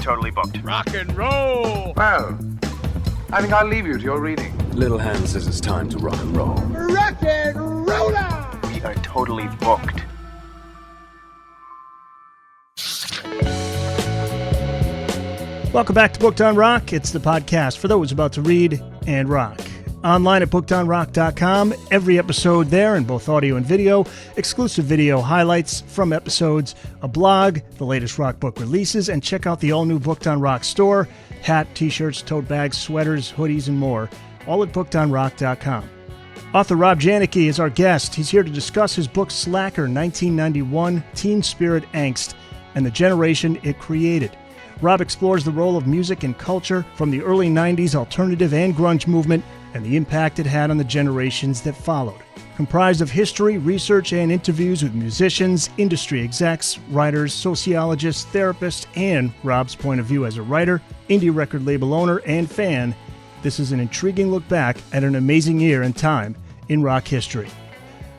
totally booked. Rock and roll! Well, I think I'll leave you to your reading. Little Hand says it's time to rock and roll. Rock and roller! We are totally booked. Welcome back to Booked on Rock. It's the podcast for those about to read and rock. Online at bookedonrock.com. Every episode there in both audio and video. Exclusive video highlights from episodes, a blog, the latest rock book releases, and check out the all-new Booked on Rock store. Hat, t-shirts, tote bags, sweaters, hoodies, and more. All at bookedonrock.com. Author Rob Janicke is our guest. He's here to discuss his book Slacker, 1991, Teen Spirit Angst, and the generation it created. Rob explores the role of music and culture from the early 90s alternative and grunge movement and the impact it had on the generations that followed. Comprised of history, research, and interviews with musicians, industry execs, writers, sociologists, therapists, and Rob's point of view as a writer, indie record label owner, and fan, this is an intriguing look back at an amazing year and time in rock history.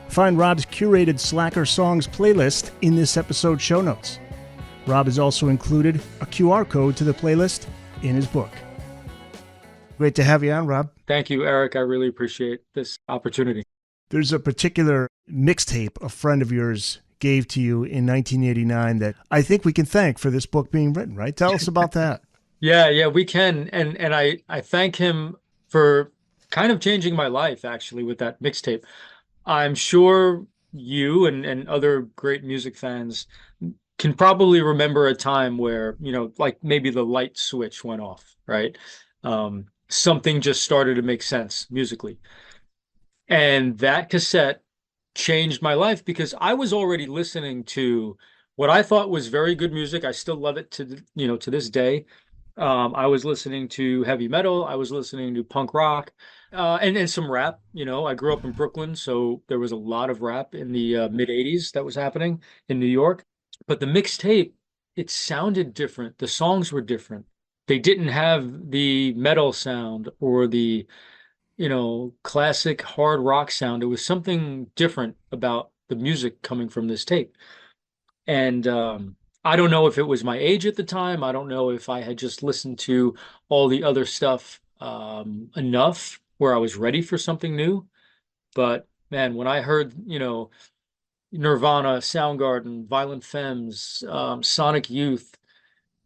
Find Rob's curated Slacker Songs playlist in this episode's show notes. Rob has also included a QR code to the playlist in his book. Great to have you on, Rob. Thank you, Eric. I really appreciate this opportunity. There's a particular mixtape a friend of yours gave to you in 1989 that I think we can thank for this book being written, right? Tell us about that. Yeah, we can. And I thank him for kind of changing my life, actually, with that mixtape. I'm sure you and other great music fans can probably remember a time where, like maybe the light switch went off, right? Something just started to make sense musically. And that cassette changed my life because I was already listening to what I thought was very good music. I still love it to this day. I was listening to heavy metal. I was listening to punk rock, and some rap. I grew up in Brooklyn, so there was a lot of rap in the mid 80s that was happening in New York. But the mixtape, it sounded different. The songs were different. They didn't have the metal sound or the, classic hard rock sound. It was something different about the music coming from this tape. And I don't know if it was my age at the time. I don't know if I had just listened to all the other stuff enough where I was ready for something new. But man, when I heard, Nirvana, Soundgarden, Violent Femmes, Sonic Youth,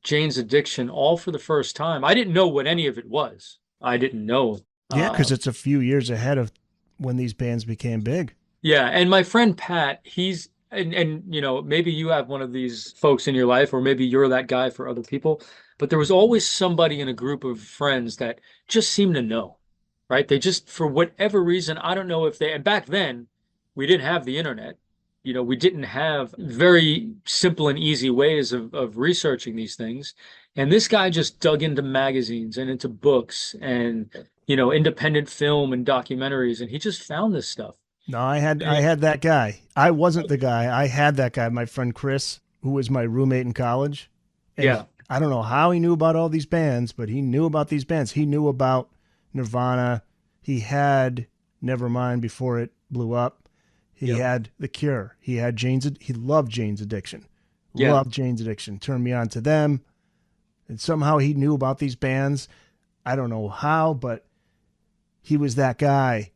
Jane's Addiction, all for the first time. I didn't know what any of it was. I didn't know. Yeah, because it's a few years ahead of when these bands became big. Yeah, and my friend Pat, he's, and maybe you have one of these folks in your life, or maybe you're that guy for other people, but there was always somebody in a group of friends that just seemed to know, right? They just, for whatever reason, I don't know if they, and back then, we didn't have the internet. We didn't have very simple and easy ways of researching these things. And this guy just dug into magazines and into books and, independent film and documentaries. And he just found this stuff. No, I had that guy. I wasn't the guy. I had that guy, my friend Chris, who was my roommate in college. And yeah. I don't know how he knew about all these bands, but he knew about these bands. He knew about Nirvana. He had Nevermind before it blew up. He had The Cure. He loved Jane's Addiction. Yeah. Loved Jane's Addiction. Turned me on to them. And somehow he knew about these bands. I don't know how, but he was that guy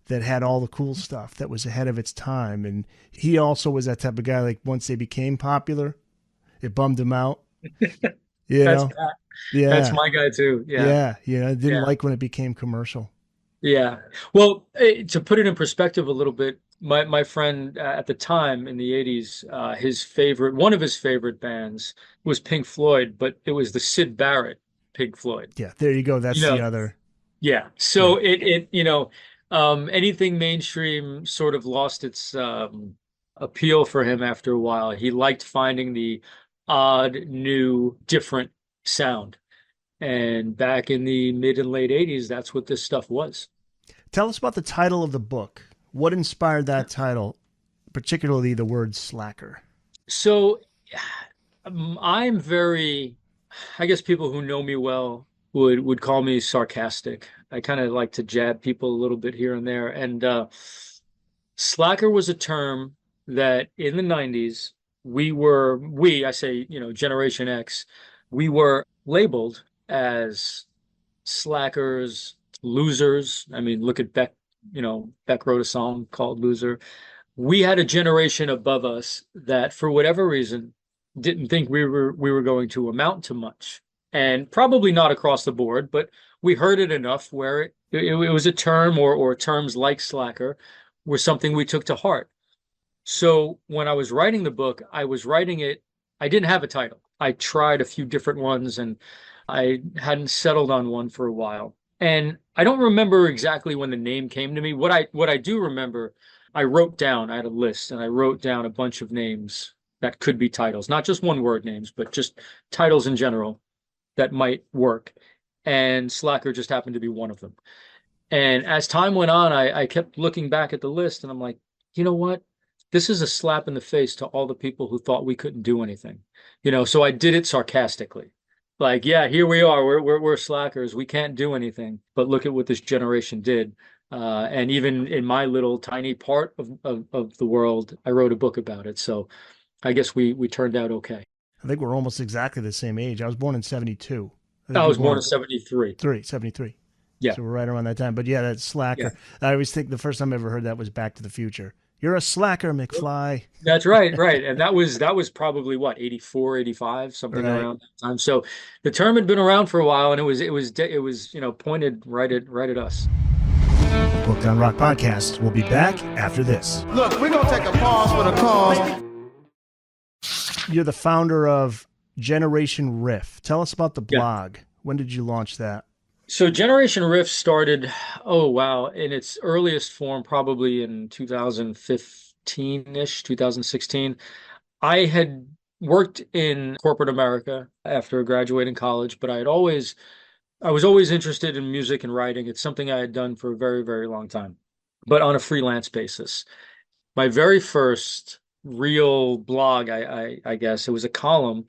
that had all the cool stuff that was ahead of its time. And he also was that type of guy, like once they became popular, it bummed him out. Yeah. That's my guy too. Yeah. Didn't like when it became commercial. Yeah. Well, to put it in perspective a little bit, my friend at the time in the 80s, one of his favorite bands was Pink Floyd, but it was the Syd Barrett Pink Floyd. Yeah, there you go. That's the other. Yeah. So anything mainstream sort of lost its appeal for him after a while. He liked finding the odd, new, different sound. And back in the mid and late 80s, that's what this stuff was. Tell us about the title of the book. What inspired that title, particularly the word slacker? So I'm very, I guess people who know me well would call me sarcastic. I kind of like to jab people a little bit here and there. And slacker was a term that in the 90s, I say, Generation X, we were labeled as slackers, losers. I mean, look at Beck, Beck wrote a song called Loser. We had a generation above us that, for whatever reason, didn't think we were going to amount to much. And probably not across the board, but we heard it enough where it was a term, or terms like slacker were something we took to heart. So when I was writing the book, I was writing it, I didn't have a title. I tried a few different ones and I hadn't settled on one for a while. And I don't remember exactly when the name came to me. What I do remember, I wrote down, I had a list and I wrote down a bunch of names that could be titles, not just one word names, but just titles in general that might work. And Slacker just happened to be one of them. And as time went on, I kept looking back at the list and I'm like, you know what? This is a slap in the face to all the people who thought we couldn't do anything. So I did it sarcastically. Like, yeah, here we are. We're slackers. We can't do anything. But look at what this generation did. And even in my little tiny part of the world, I wrote a book about it. So I guess we turned out okay. I think we're almost exactly the same age. I was born in 72. I was born in 73. 73. Yeah. So we're right around that time. But yeah, that's slacker. Yeah. I always think the first time I ever heard that was Back to the Future. You're a slacker, McFly. That's right, right. And that was probably what, 84, 85, something right. around that time. So the term had been around for a while and it was pointed right at us. The Booked on Rock podcast will be back after this. Look, we're going to take a pause for the cause. You're the founder of Generation Riff. Tell us about the blog. Yeah. When did you launch that? So Generation Riff started, in its earliest form, probably in 2015-ish, 2016. I had worked in corporate America after graduating college, but I was always interested in music and writing. It's something I had done for a very, very long time, but on a freelance basis. My very first real blog, I guess, it was a column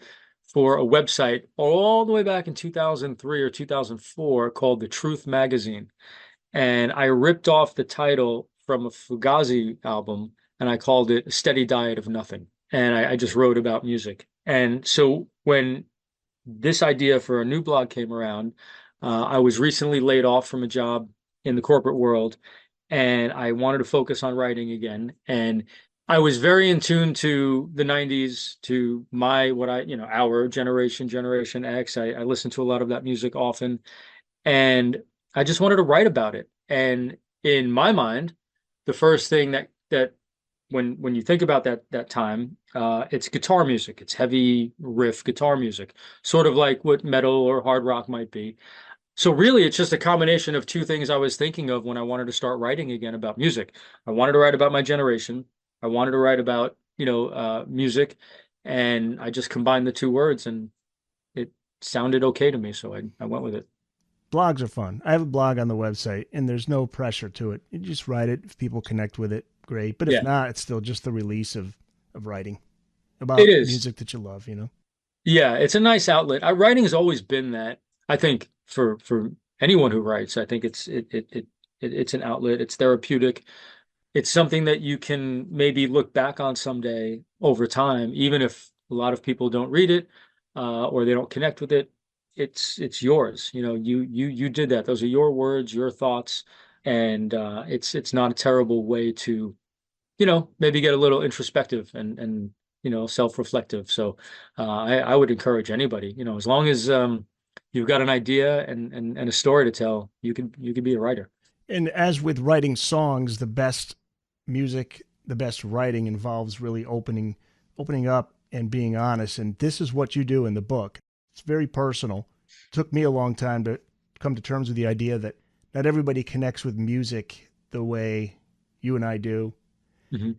for a website all the way back in 2003 or 2004 called The Truth Magazine. And I ripped off the title from a Fugazi album and I called it A Steady Diet of Nothing. And I just wrote about music. And so when this idea for a new blog came around, I was recently laid off from a job in the corporate world and I wanted to focus on writing again. And I was very in tune to the 90s, to our Generation X. I listened to a lot of that music often, and I just wanted to write about it. And in my mind, the first thing that when you think about that time, it's guitar music. It's heavy riff guitar music, sort of like what metal or hard rock might be. So really, it's just a combination of two things I was thinking of when I wanted to start writing again about music. I wanted to write about my generation. I wanted to write about, music, and I just combined the two words and it sounded okay to me. So I went with it. Blogs are fun. I have a blog on the website and there's no pressure to it. You just write it. If people connect with it, great. But if not, it's still just the release of writing about music that you love, Yeah, it's a nice outlet. Writing has always been that. I think for anyone who writes, I think it's an outlet. It's therapeutic. It's something that you can maybe look back on someday over time, even if a lot of people don't read it or they don't connect with it. It's yours. You did that. Those are your words, your thoughts, and it's not a terrible way to, maybe get a little introspective and self-reflective. So I would encourage anybody, as long as you've got an idea and a story to tell, you could be a writer. And as with writing songs, the best music, the best writing involves really opening up and being honest. And this is what you do in the book. It's very personal. It took me a long time to come to terms with the idea that not everybody connects with music the way you and I do. Mm-hmm.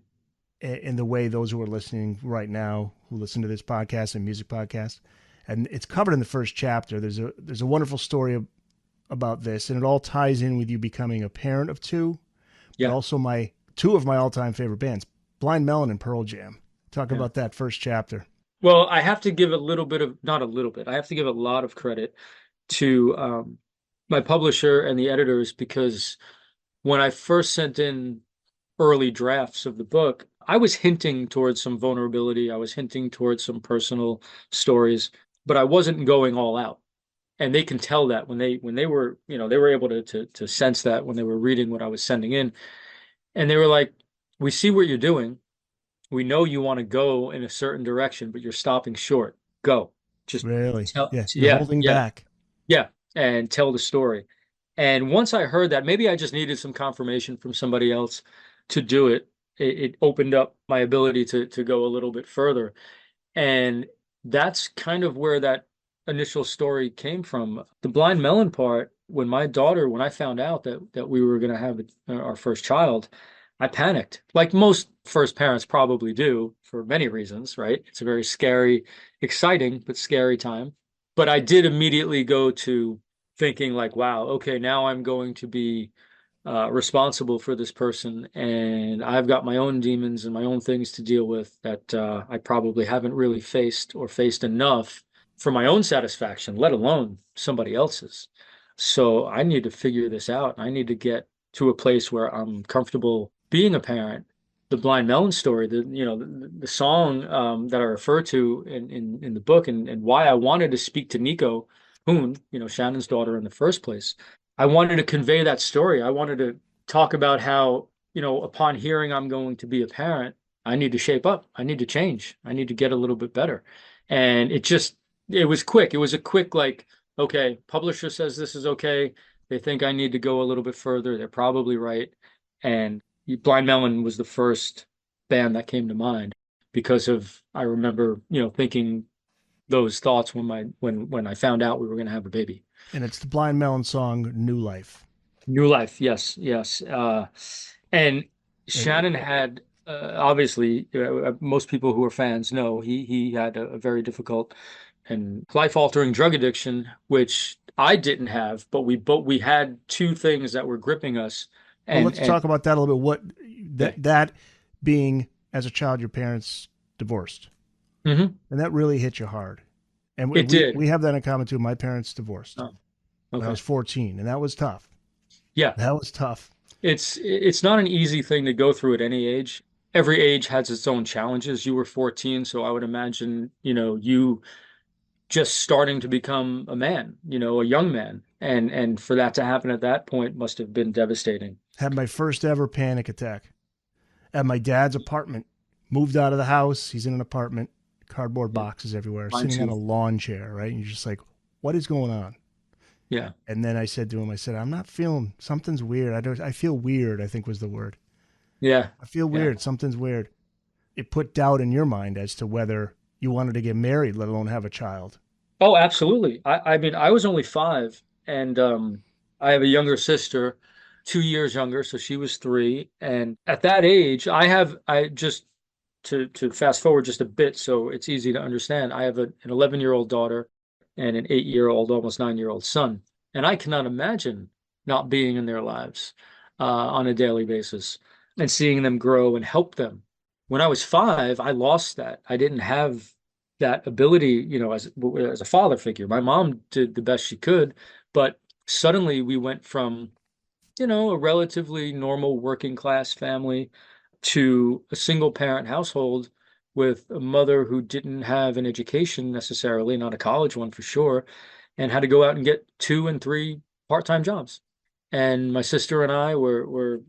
And the way those who are listening right now, who listen to this podcast and music podcast. And it's covered in the first chapter. There's a wonderful story about this, and it all ties in with you becoming a parent of two, but also two of my all-time favorite bands, Blind Melon and Pearl Jam. Talk about that first chapter. Well, I have to give I have to give a lot of credit to my publisher and the editors, because when I first sent in early drafts of the book, I was hinting towards some vulnerability. I was hinting towards some personal stories, but I wasn't going all out. And they can tell that when they were, they were able to sense that when they were reading what I was sending in. And they were like, we see what you're doing. We know you want to go in a certain direction, but you're stopping short. Go. Just Really? tell. Yeah. You're Yeah, holding yeah, back. yeah. And tell the story. And once I heard that, maybe I just needed some confirmation from somebody else to do it. It opened up my ability to go a little bit further. And that's kind of where that initial story came from. The blind melon part, when I found out that we were going to have our first child, I panicked, like most first parents probably do for many reasons, right? It's a very scary, exciting, but scary time. But I did immediately go to thinking like, wow, okay, now I'm going to be responsible for this person, and I've got my own demons and my own things to deal with that I probably haven't really faced or faced enough for my own satisfaction, let alone somebody else's. So I need to figure this out. I need to get to a place where I'm comfortable being a parent. The Blind Melon story, the song that I refer to in the book, and why I wanted to speak to Nico Hoon, Shannon's daughter in the first place. I wanted to convey that story. I wanted to talk about how, upon hearing I'm going to be a parent, I need to shape up. I need to change. I need to get a little bit better. And it was quick. It was a quick, like, okay, publisher says this is okay. They think I need to go a little bit further. They're probably right. And Blind Melon was the first band that came to mind because I remember, thinking those thoughts when I found out we were going to have a baby. And it's the Blind Melon song, New Life. New Life, yes, yes. And Shannon had obviously, most people who are fans know he had a very difficult and life-altering drug addiction, which I didn't have, but we had two things that were gripping us. Well, let's talk about that a little bit. What that being, as a child, your parents divorced, mm-hmm. and that really hit you hard. And it did. We have that in common too. My parents divorced. Oh, when I was 14, and that was tough. Yeah, that was tough. It's not an easy thing to go through at any age. Every age has its own challenges. You were 14, so I would imagine, you just starting to become a man, a young man. And for that to happen at that point must have been devastating. Had my first ever panic attack at my dad's apartment. Moved out of the house. He's in an apartment, cardboard boxes everywhere, sitting on a lawn chair, right? And you're just like, what is going on? Yeah. And then I said to him, I'm not feeling, something's weird. I feel weird, I think was the word. Yeah. I feel weird. Something's weird. It put doubt in your mind as to whether you wanted to get married, let alone have a child. Oh, absolutely. I mean, I was only 5, and I have a younger sister, 2 years younger, so she was 3. And at that age, I just to fast forward just a bit so it's easy to understand. I have an 11-year-old daughter and an 8-year-old, almost 9-year-old son. And I cannot imagine not being in their lives on a daily basis and seeing them grow and help them. When I was 5, I lost that. I didn't have that ability, as a father figure. My mom did the best she could, but suddenly we went from, a relatively normal working class family to a single parent household with a mother who didn't have an education necessarily, not a college one for sure, and had to go out and get 2 and 3 part-time jobs. And my sister and I were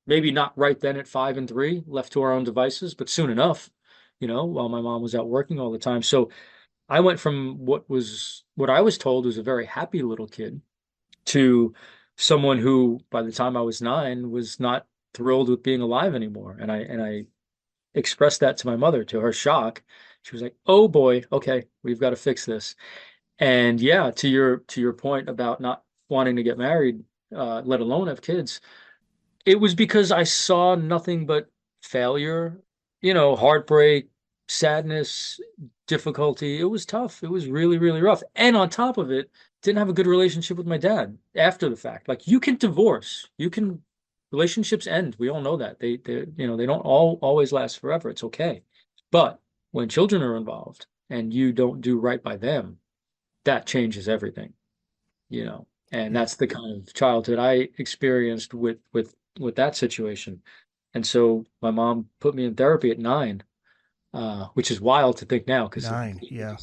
maybe not right then at 5 and 3, left to our own devices, but soon enough, while my mom was out working all the time. So I went from what I was told was a very happy little kid to someone who, by the time I was 9, was not thrilled with being alive anymore. And I expressed that to my mother, to her shock. She was like, "Oh boy, okay, we've got to fix this." And yeah, to your point about not wanting to get married, let alone have kids, it was because I saw nothing but failure, heartbreak, sadness, difficulty. It was tough. It was really, really rough. And on top of it, didn't have a good relationship with my dad after the fact. Like, you can divorce, relationships end. We all know that. They don't always last forever. It's okay. But when children are involved and you don't do right by them, that changes everything, and that's the kind of childhood I experienced with that situation. And so my mom put me in therapy at 9, which is wild to think now. 9, yeah.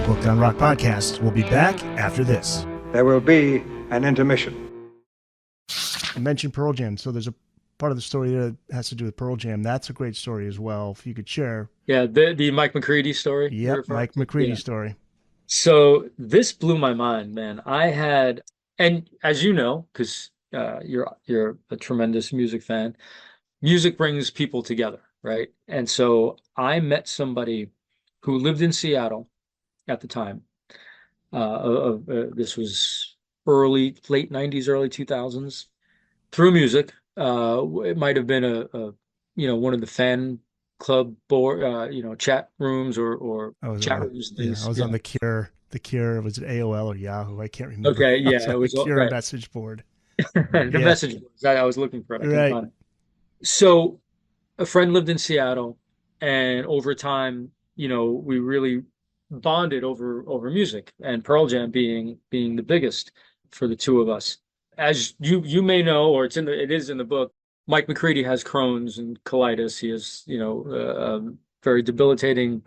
Booked on Rock podcast. We'll be back after this. There will be an intermission. I mentioned Pearl Jam, so there's a part of the story that has to do with Pearl Jam. That's a great story as well, if you could share. Yeah, the Mike McCready story. Yep, Mike McCready story. So this blew my mind, man. And as you know, because you're a tremendous music fan, music brings people together, right? And so I met somebody who lived in Seattle at the time. This was late 90s, early 2000s, through music. It might have been one of the fan club board, chat rooms or chat rooms. I was on the Cure. Was it AOL or Yahoo? I can't remember. Okay, yeah, it was the Cure message board. The message boards. I was looking for it. I couldn't find it. So a friend lived in Seattle, and over time, we really bonded over music, and Pearl Jam being the biggest for the two of us. As you may know, or it is in the book, Mike McCready has Crohn's and colitis. He has, a very debilitating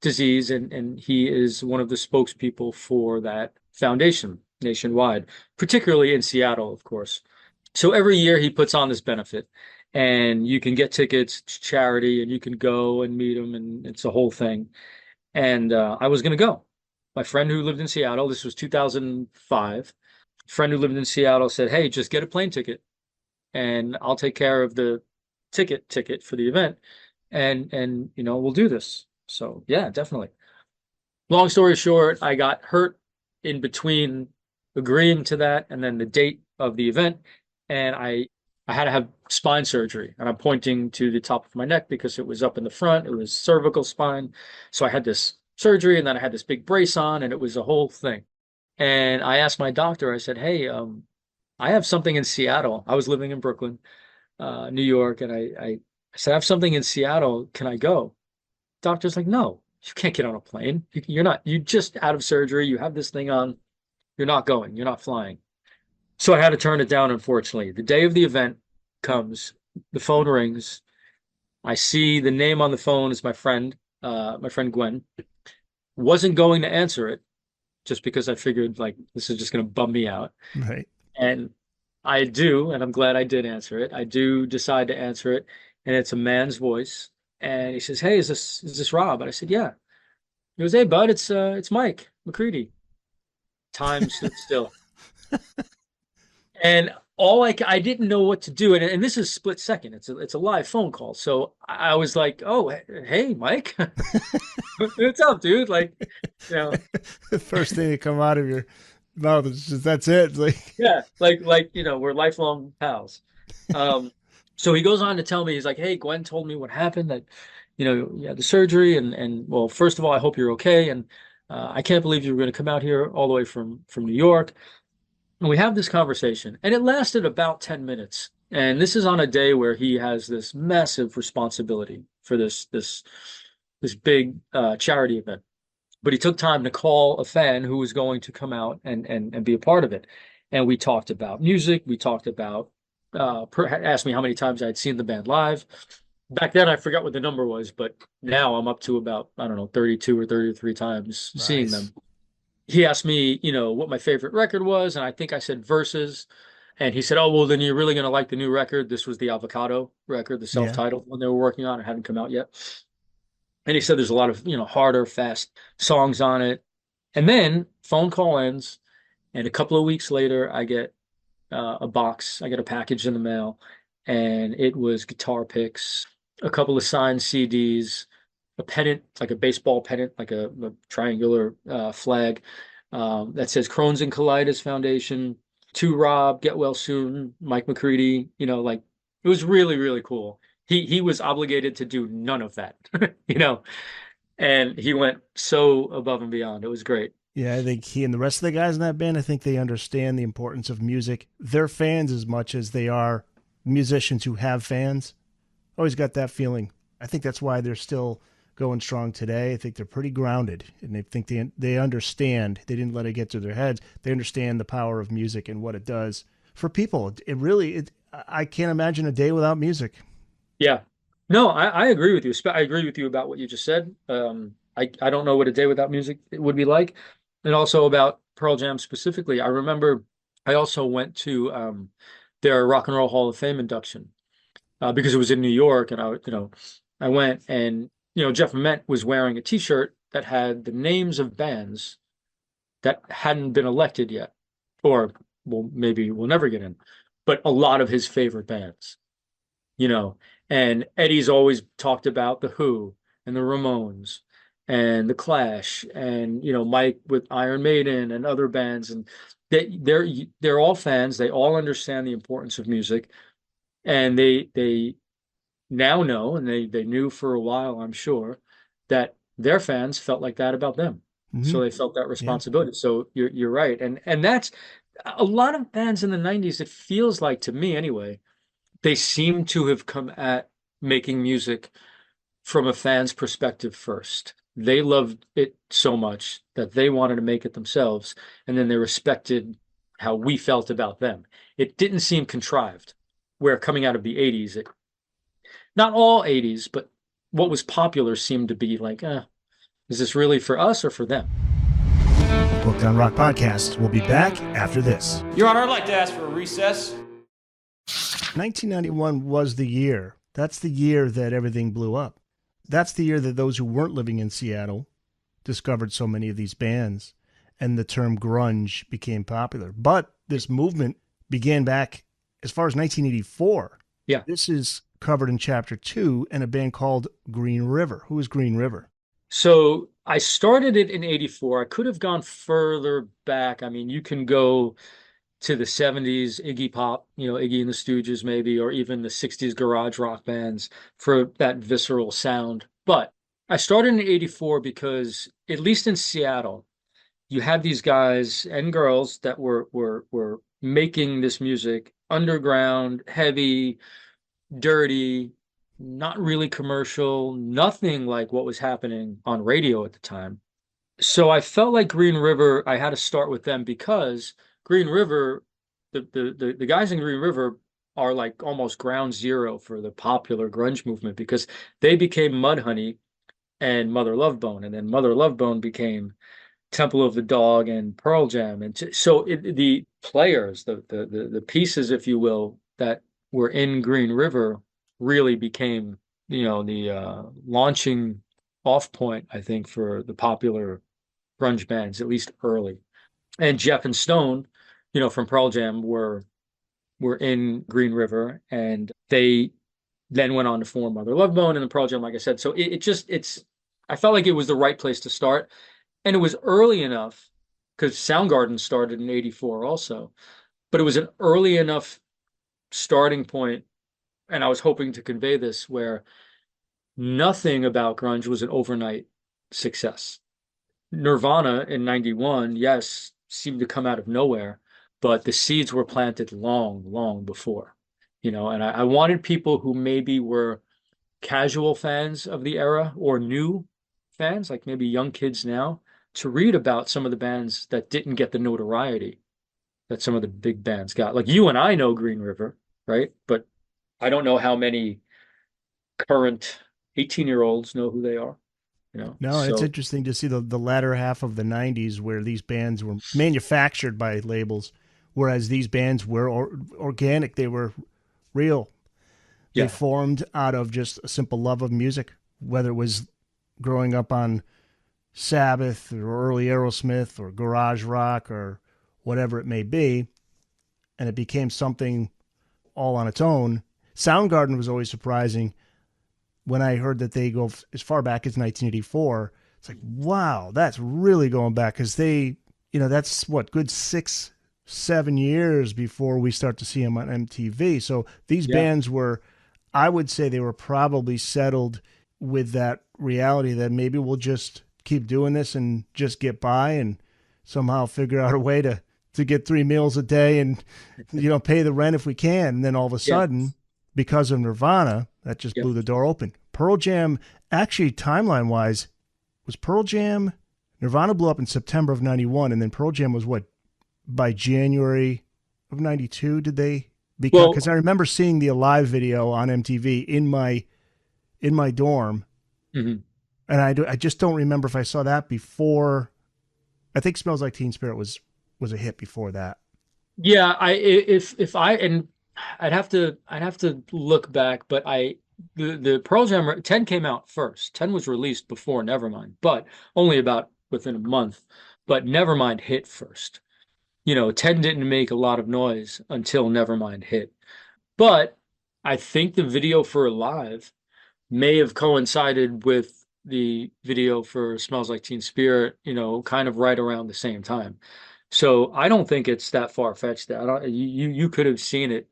disease, and he is one of the spokespeople for that foundation nationwide, particularly in Seattle, of course. So every year he puts on this benefit, and you can get tickets to charity, and you can go and meet him, and it's a whole thing. And I was going to go. My friend who lived in Seattle, this was 2005, friend who lived in Seattle said, "Hey, just get a plane ticket and I'll take care of the ticket for the event. And we'll do this." So yeah, definitely. Long story short, I got hurt in between agreeing to that and then the date of the event. And I had to have spine surgery, and I'm pointing to the top of my neck because it was up in the front. It was cervical spine. So I had this surgery, and then I had this big brace on, and it was a whole thing. And I asked my doctor, I said, "Hey, I have something in Seattle." I was living in Brooklyn, New York. And I said, "I have something in Seattle. Can I go?" Doctor's like, "No, you can't get on a plane. You're just out of surgery. You have this thing on. You're not going. You're not flying." So I had to turn it down, unfortunately. The day of the event comes, the phone rings. I see the name on the phone is my friend Gwen. Wasn't going to answer it just because I figured like this is just going to bum me out. Right. And I do, and I'm glad I did answer it. I do decide to answer it, and it's a man's voice. And he says, "Hey, is this Rob?" And I said, "Yeah." He goes, "Hey, bud, it's Mike McCready." Time stood still. And I didn't know what to do. And this is split second. It's a live phone call. So I was like, "Oh, hey, Mike, what's up, dude?" Like, the first thing that come out of your mouth is just, that's it. It's like, yeah, like, we're lifelong pals. So he goes on to tell me, he's like, "Hey, Gwen told me what happened, that, you had the surgery. And well, first of all, I hope you're okay. And I can't believe you were going to come out here all the way from New York." And we have this conversation, and it lasted about 10 minutes. And this is on a day where he has this massive responsibility for this big charity event. But he took time to call a fan who was going to come out and be a part of it. And we talked about music. We talked about, asked me how many times I'd seen the band live. Back then, I forgot what the number was, but now I'm up to about, I don't know, 32 or 33 times seeing them. He asked me, what my favorite record was, and I think I said Versus. And he said, "Oh, well, then you're really going to like the new record." This was the Avocado record, the self-titled one they were working on. It hadn't come out yet. And he said there's a lot of, harder, fast songs on it. And then phone call ends, and a couple of weeks later, I get a box. I get a package in the mail, and it was guitar picks, a couple of signed CDs, a pennant, like a baseball pennant, like a triangular flag that says Crohn's and Colitis Foundation, to Rob, get well soon, Mike McCready. Like, it was really, really cool. He was obligated to do none of that, and he went so above and beyond. It was great. Yeah, I think he and the rest of the guys in that band, I think they understand the importance of music. They're fans as much as they are musicians who have fans. Always got that feeling. I think that's why they're still going strong today. I think they're pretty grounded, and they think they understand. They didn't let it get to their heads. They understand the power of music and what it does for people. I can't imagine a day without music. Yeah. No, I agree with you. I agree with you about what you just said. I don't know what a day without music would be like. And also about Pearl Jam specifically, I remember I also went to their Rock and Roll Hall of Fame induction because it was in New York, and I went, and Jeff Ament was wearing a T-shirt that had the names of bands that hadn't been elected yet, or well, maybe will never get in, but a lot of his favorite bands, you know. And Eddie's always talked about the Who and the Ramones and the Clash, and Mike with Iron Maiden and other bands, and they're all fans. They all understand the importance of music, and they now know, and they knew for a while, I'm sure, that their fans felt like that about them. Mm-hmm. So they felt that Yeah. responsibility. So you're right. And that's a lot of bands in the 90s, it feels like, to me anyway, they seem to have come at making music from a fan's perspective first. They loved it so much that they wanted to make it themselves, and then they respected how we felt about them. It didn't seem contrived, where coming out of the 80s, not all 80s, but what was popular seemed to be like, is this really for us or for them? Booked on Rock Podcast. We'll be back after this. Your Honor, I'd like to ask for a recess. 1991 was the year. That's the year that everything blew up. That's the year that those who weren't living in Seattle discovered so many of these bands, and the term grunge became popular. But this movement began back as far as 1984. Yeah. This is covered in Chapter 2 and a band called Green River. Who is Green River? So I started it in 84. I could have gone further back. I mean, you can go to the 70s, Iggy Pop, Iggy and the Stooges maybe, or even the 60s garage rock bands for that visceral sound. But I started in 84 because, at least in Seattle, you had these guys and girls that were making this music underground, heavy, dirty, not really commercial, nothing like what was happening on radio at the time. So I felt like Green River, I had to start with them because Green River, the guys in Green River are like almost ground zero for the popular grunge movement, because they became Mudhoney and Mother Love Bone, and then Mother Love Bone became Temple of the Dog and Pearl Jam, and the players, the pieces, if you will, that were in Green River really became the launching off point, I think, for the popular grunge bands, at least early. And Jeff and Stone, from Pearl Jam, were in Green River, and they then went on to form Mother Love Bone and the Pearl Jam, like I said. So I felt like it was the right place to start. And it was early enough, because Soundgarden started in 84 also, but it was an early enough starting point, and I was hoping to convey this, where nothing about grunge was an overnight success. Nirvana in 91, yes, seemed to come out of nowhere, but the seeds were planted long, long before, and I wanted people who maybe were casual fans of the era or new fans, like maybe young kids now, to read about some of the bands that didn't get the notoriety that some of the big bands got. Like, you and I know Green River, right? But I don't know how many current 18-year-olds know who they are. No, it's interesting to see the latter half of the 90s, where these bands were manufactured by labels, whereas these bands were organic. They were real. They formed out of just a simple love of music, whether it was growing up on Sabbath or early Aerosmith or garage rock or whatever it may be, and it became something all on its own. Soundgarden was always surprising. When I heard that they go as far back as 1984, it's like, wow, that's really going back, because they, that's what, good 6-7 years before we start to see them on MTV. So these bands were, I would say, they were probably settled with that reality that maybe we'll just keep doing this and just get by and somehow figure out a way to get 3 meals a day and, pay the rent if we can. And then all of a sudden, because of Nirvana, that just blew the door open. Pearl Jam, actually, timeline-wise, was Pearl Jam, Nirvana blew up in September of 91, and then Pearl Jam was what, by January of 92, did they? Because I remember seeing the Alive video on MTV in my dorm. Mm-hmm. And I just don't remember if I saw that before. I think "Smells Like Teen Spirit" was a hit before that. Yeah, if I and I'd have to look back, but the Pearl Jam 10 came out first. 10 was released before Nevermind, but only about within a month. But Nevermind hit first. 10 didn't make a lot of noise until Nevermind hit. But I think the video for Alive may have coincided with the video for Smells Like Teen Spirit, kind of right around the same time. So I don't think it's that far-fetched. I don't you could have seen it.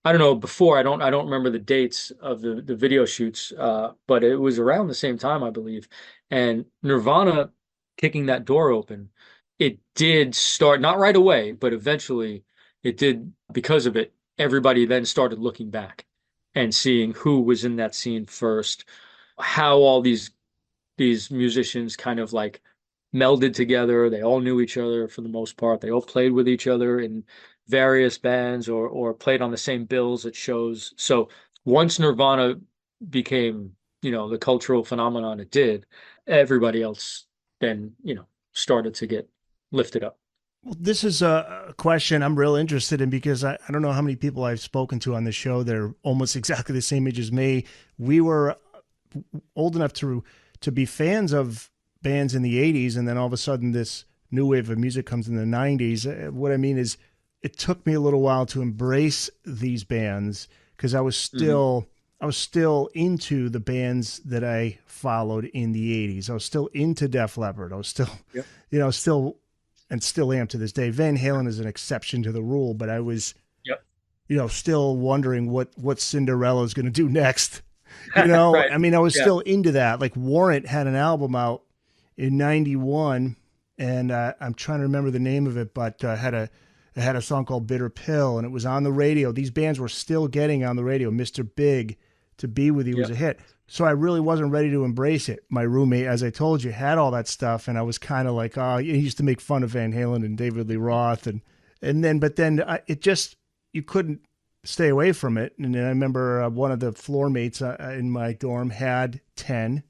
I don't know before. I don't remember the dates of the video shoots, but it was around the same time, I believe. And Nirvana kicking that door open, it did start not right away, but eventually it did because of it. Everybody then started looking back and seeing who was in that scene first, how all these musicians kind of like melded together. They all knew each other for the most part. They all played with each other in various bands or played on the same bills at shows. So once Nirvana became, the cultural phenomenon it did, everybody else then, started to get lifted up. Well, this is a question I'm real interested in because I don't know how many people I've spoken to on the show. They're almost exactly the same age as me. We were old enough to be fans of bands in the 80s, and then all of a sudden this new wave of music comes in the 90s. What I mean is it took me a little while to embrace these bands because I was still into the bands that I followed in the 80s. I was still into Def Leppard. I was still still am to this day. Van Halen is an exception to the rule, but I was still wondering what Cinderella is going to do next. Right. I mean, I was still into that. Like Warrant had an album out in 91, and I'm trying to remember the name of it, but it had a song called Bitter Pill, and it was on the radio. These bands were still getting on the radio. Mr. Big, To Be With You was a hit. So I really wasn't ready to embrace it. My roommate, as I told you, had all that stuff, and I was kind of like, he used to make fun of Van Halen and David Lee Roth, but then you couldn't stay away from it. And then I remember one of the floor mates in my dorm had 10,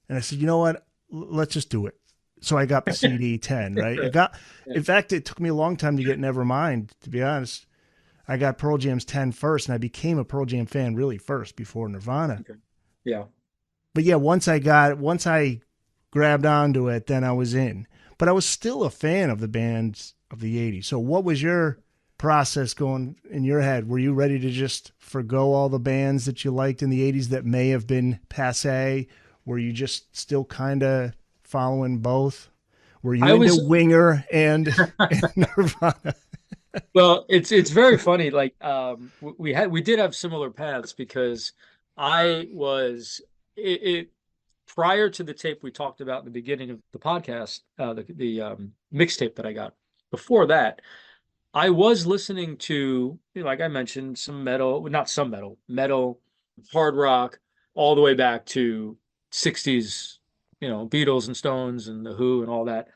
and I said, you know what? Let's just do it. So I got the CD 10, right? In fact, it took me a long time to get Nevermind, to be honest. I got Pearl Jam's 10 first, and I became a Pearl Jam fan really first before Nirvana. Okay. Yeah. But yeah, once I grabbed onto it, then I was in. But I was still a fan of the bands of the 80s. So what was your process going in your head? Were you ready to just forgo all the bands that you liked in the 80s that may have been passé? Were you just still kind of following both? Were you into Winger and Nirvana? Well, it's very funny. Like we did have similar paths because I was it prior to the tape we talked about in the beginning of the podcast, the mixtape that I got. Before that, I was listening to, like I mentioned, some metal, not some metal, hard rock, all the way back to 60s, Beatles and Stones and The Who and all that.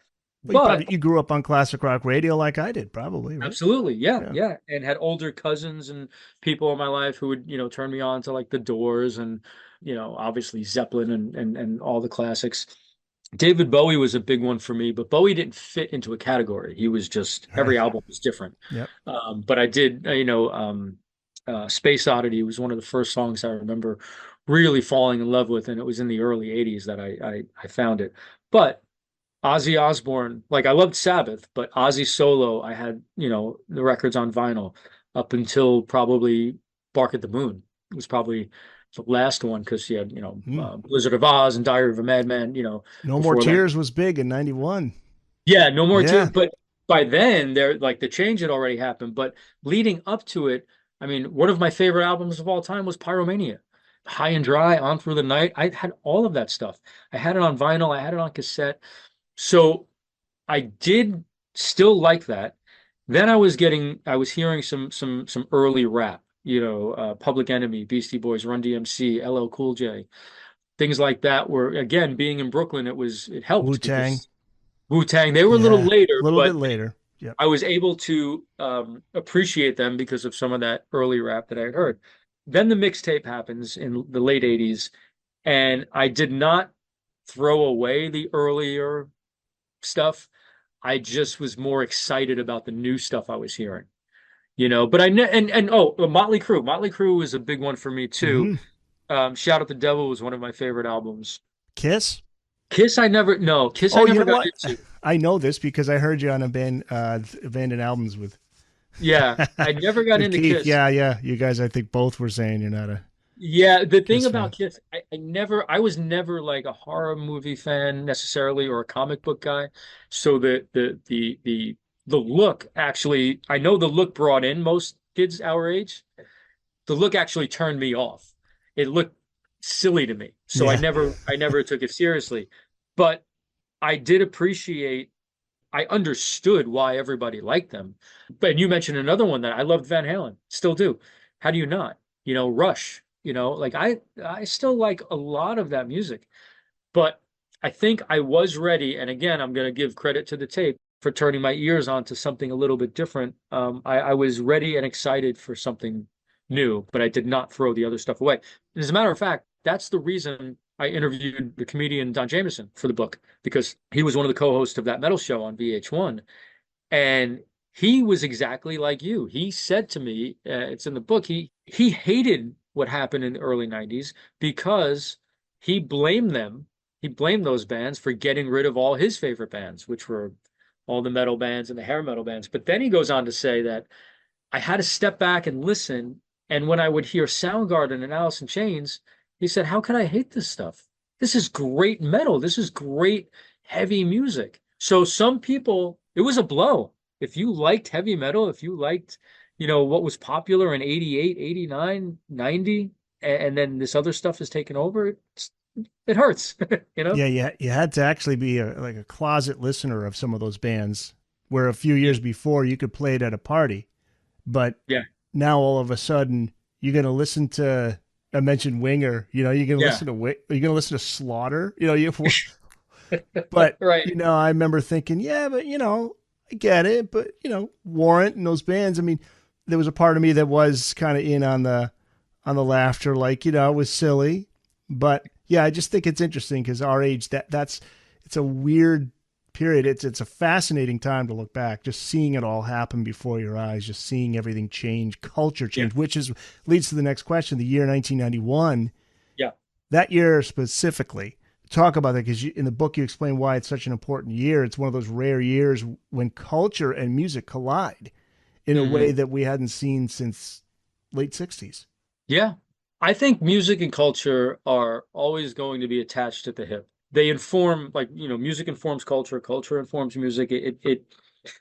Well, you grew up on classic rock radio like I did, probably. Right? Absolutely. Yeah. And had older cousins and people in my life who would, turn me on to like The Doors and, obviously Zeppelin and all the classics. David Bowie was a big one for me, but Bowie didn't fit into a category. He was just, every album was different. Yep. But I did, Space Oddity was one of the first songs I remember really falling in love with, and it was in the early 80s that I found it. But Ozzy Osbourne, like I loved Sabbath, but Ozzy solo, I had, the records on vinyl up until probably Bark at the Moon. It was probably the last one because he had, Blizzard of Oz and Diary of a Madman, No More Tears was big in 91. Yeah, No More Tears. But by then, the change had already happened. But leading up to it, I mean, one of my favorite albums of all time was Pyromania. High and Dry, On Through the Night. I had all of that stuff. I had it on vinyl. I had it on cassette. So I did still like that. Then I was hearing some early rap, Public Enemy, Beastie Boys, Run DMC, LL Cool J, things like that. Where again, being in Brooklyn, it helped. Wu-Tang. Wu-Tang. They were a little later, a little bit later. Yeah, I was able to appreciate them because of some of that early rap that I had heard. Then the mixtape happens in the late 80s, and I did not throw away the earlier stuff. I just was more excited about the new stuff I was hearing, but Motley Crue. Motley Crue was a big one for me too. Hmm. Shout Out the Devil was one of my favorite albums. Kiss. Kiss, I never, no, Kiss, I Oh, you never know got what? into. I know this because I heard you on a abandoned albums with Yeah, I never got with into Keith. Kiss. Yeah, yeah. You guys, I think both were saying you're not a Yeah, the thing Kiss about fan. Kiss, I was never like a horror movie fan necessarily or a comic book guy. So the look actually, I know the look brought in most kids our age. The look actually turned me off. It looked silly to me. So Yeah, I never took it seriously. But I did appreciate, I understood why everybody liked them. But you mentioned another one that I loved, Van Halen, still do. How do you not? Rush, like I still like a lot of that music. But I think I was ready, and again, I'm going to give credit to the tape for turning my ears on to something a little bit different. I was ready and excited for something new, but I did not throw the other stuff away. And as a matter of fact, that's the reason I interviewed the comedian Don Jameson for the book, because he was one of the co-hosts of that metal show on VH1. And he was exactly like you. He said to me, it's in the book, he hated what happened in the early 90s because he blamed them. He blamed those bands for getting rid of all his favorite bands, which were all the metal bands and the hair metal bands. But then he goes on to say that I had to step back and listen. And when I would hear Soundgarden and Alice in Chains, he said, how can I hate this stuff? This is great metal. This is great heavy music. So some people, it was a blow. If you liked heavy metal, if you liked, what was popular in 88, 89, 90, and then this other stuff is taken over, it hurts, you know? yeah. You had to actually be like a closet listener of some of those bands, where a few years before you could play it at a party, but Yeah. now all of a sudden you're going to listen to. I mentioned Winger. You're going to Yeah. listen to you're going to listen to Slaughter. But Right. I remember thinking, yeah, but I get it, but Warrant and those bands. I mean, there was a part of me that was kind of in on the laughter, like it was silly, but yeah, I just think it's interesting because our age, it's a weird period. It's a fascinating time to look back, just seeing it all happen before your eyes, just seeing everything change, culture change, which leads to the next question. The year 1991. Yeah. That year specifically. Talk about that because in the book you explain why it's such an important year. It's one of those rare years when culture and music collide in a way that we hadn't seen since late 60s. Yeah. I think music and culture are always going to be attached at the hip. They inform, like, music informs culture, culture informs music.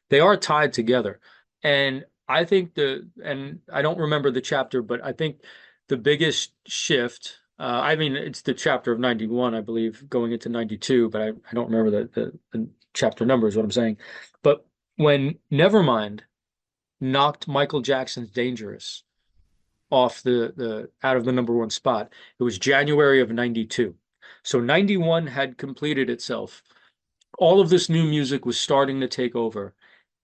They are tied together. And I think and I don't remember the chapter, but I think the biggest shift, it's the chapter of 91, I believe, going into 92, but I don't remember the chapter number is what I'm saying. But when Nevermind knocked Michael Jackson's Dangerous off the out of the number one spot, it was January of 92. So 91 had completed itself. All of this new music was starting to take over.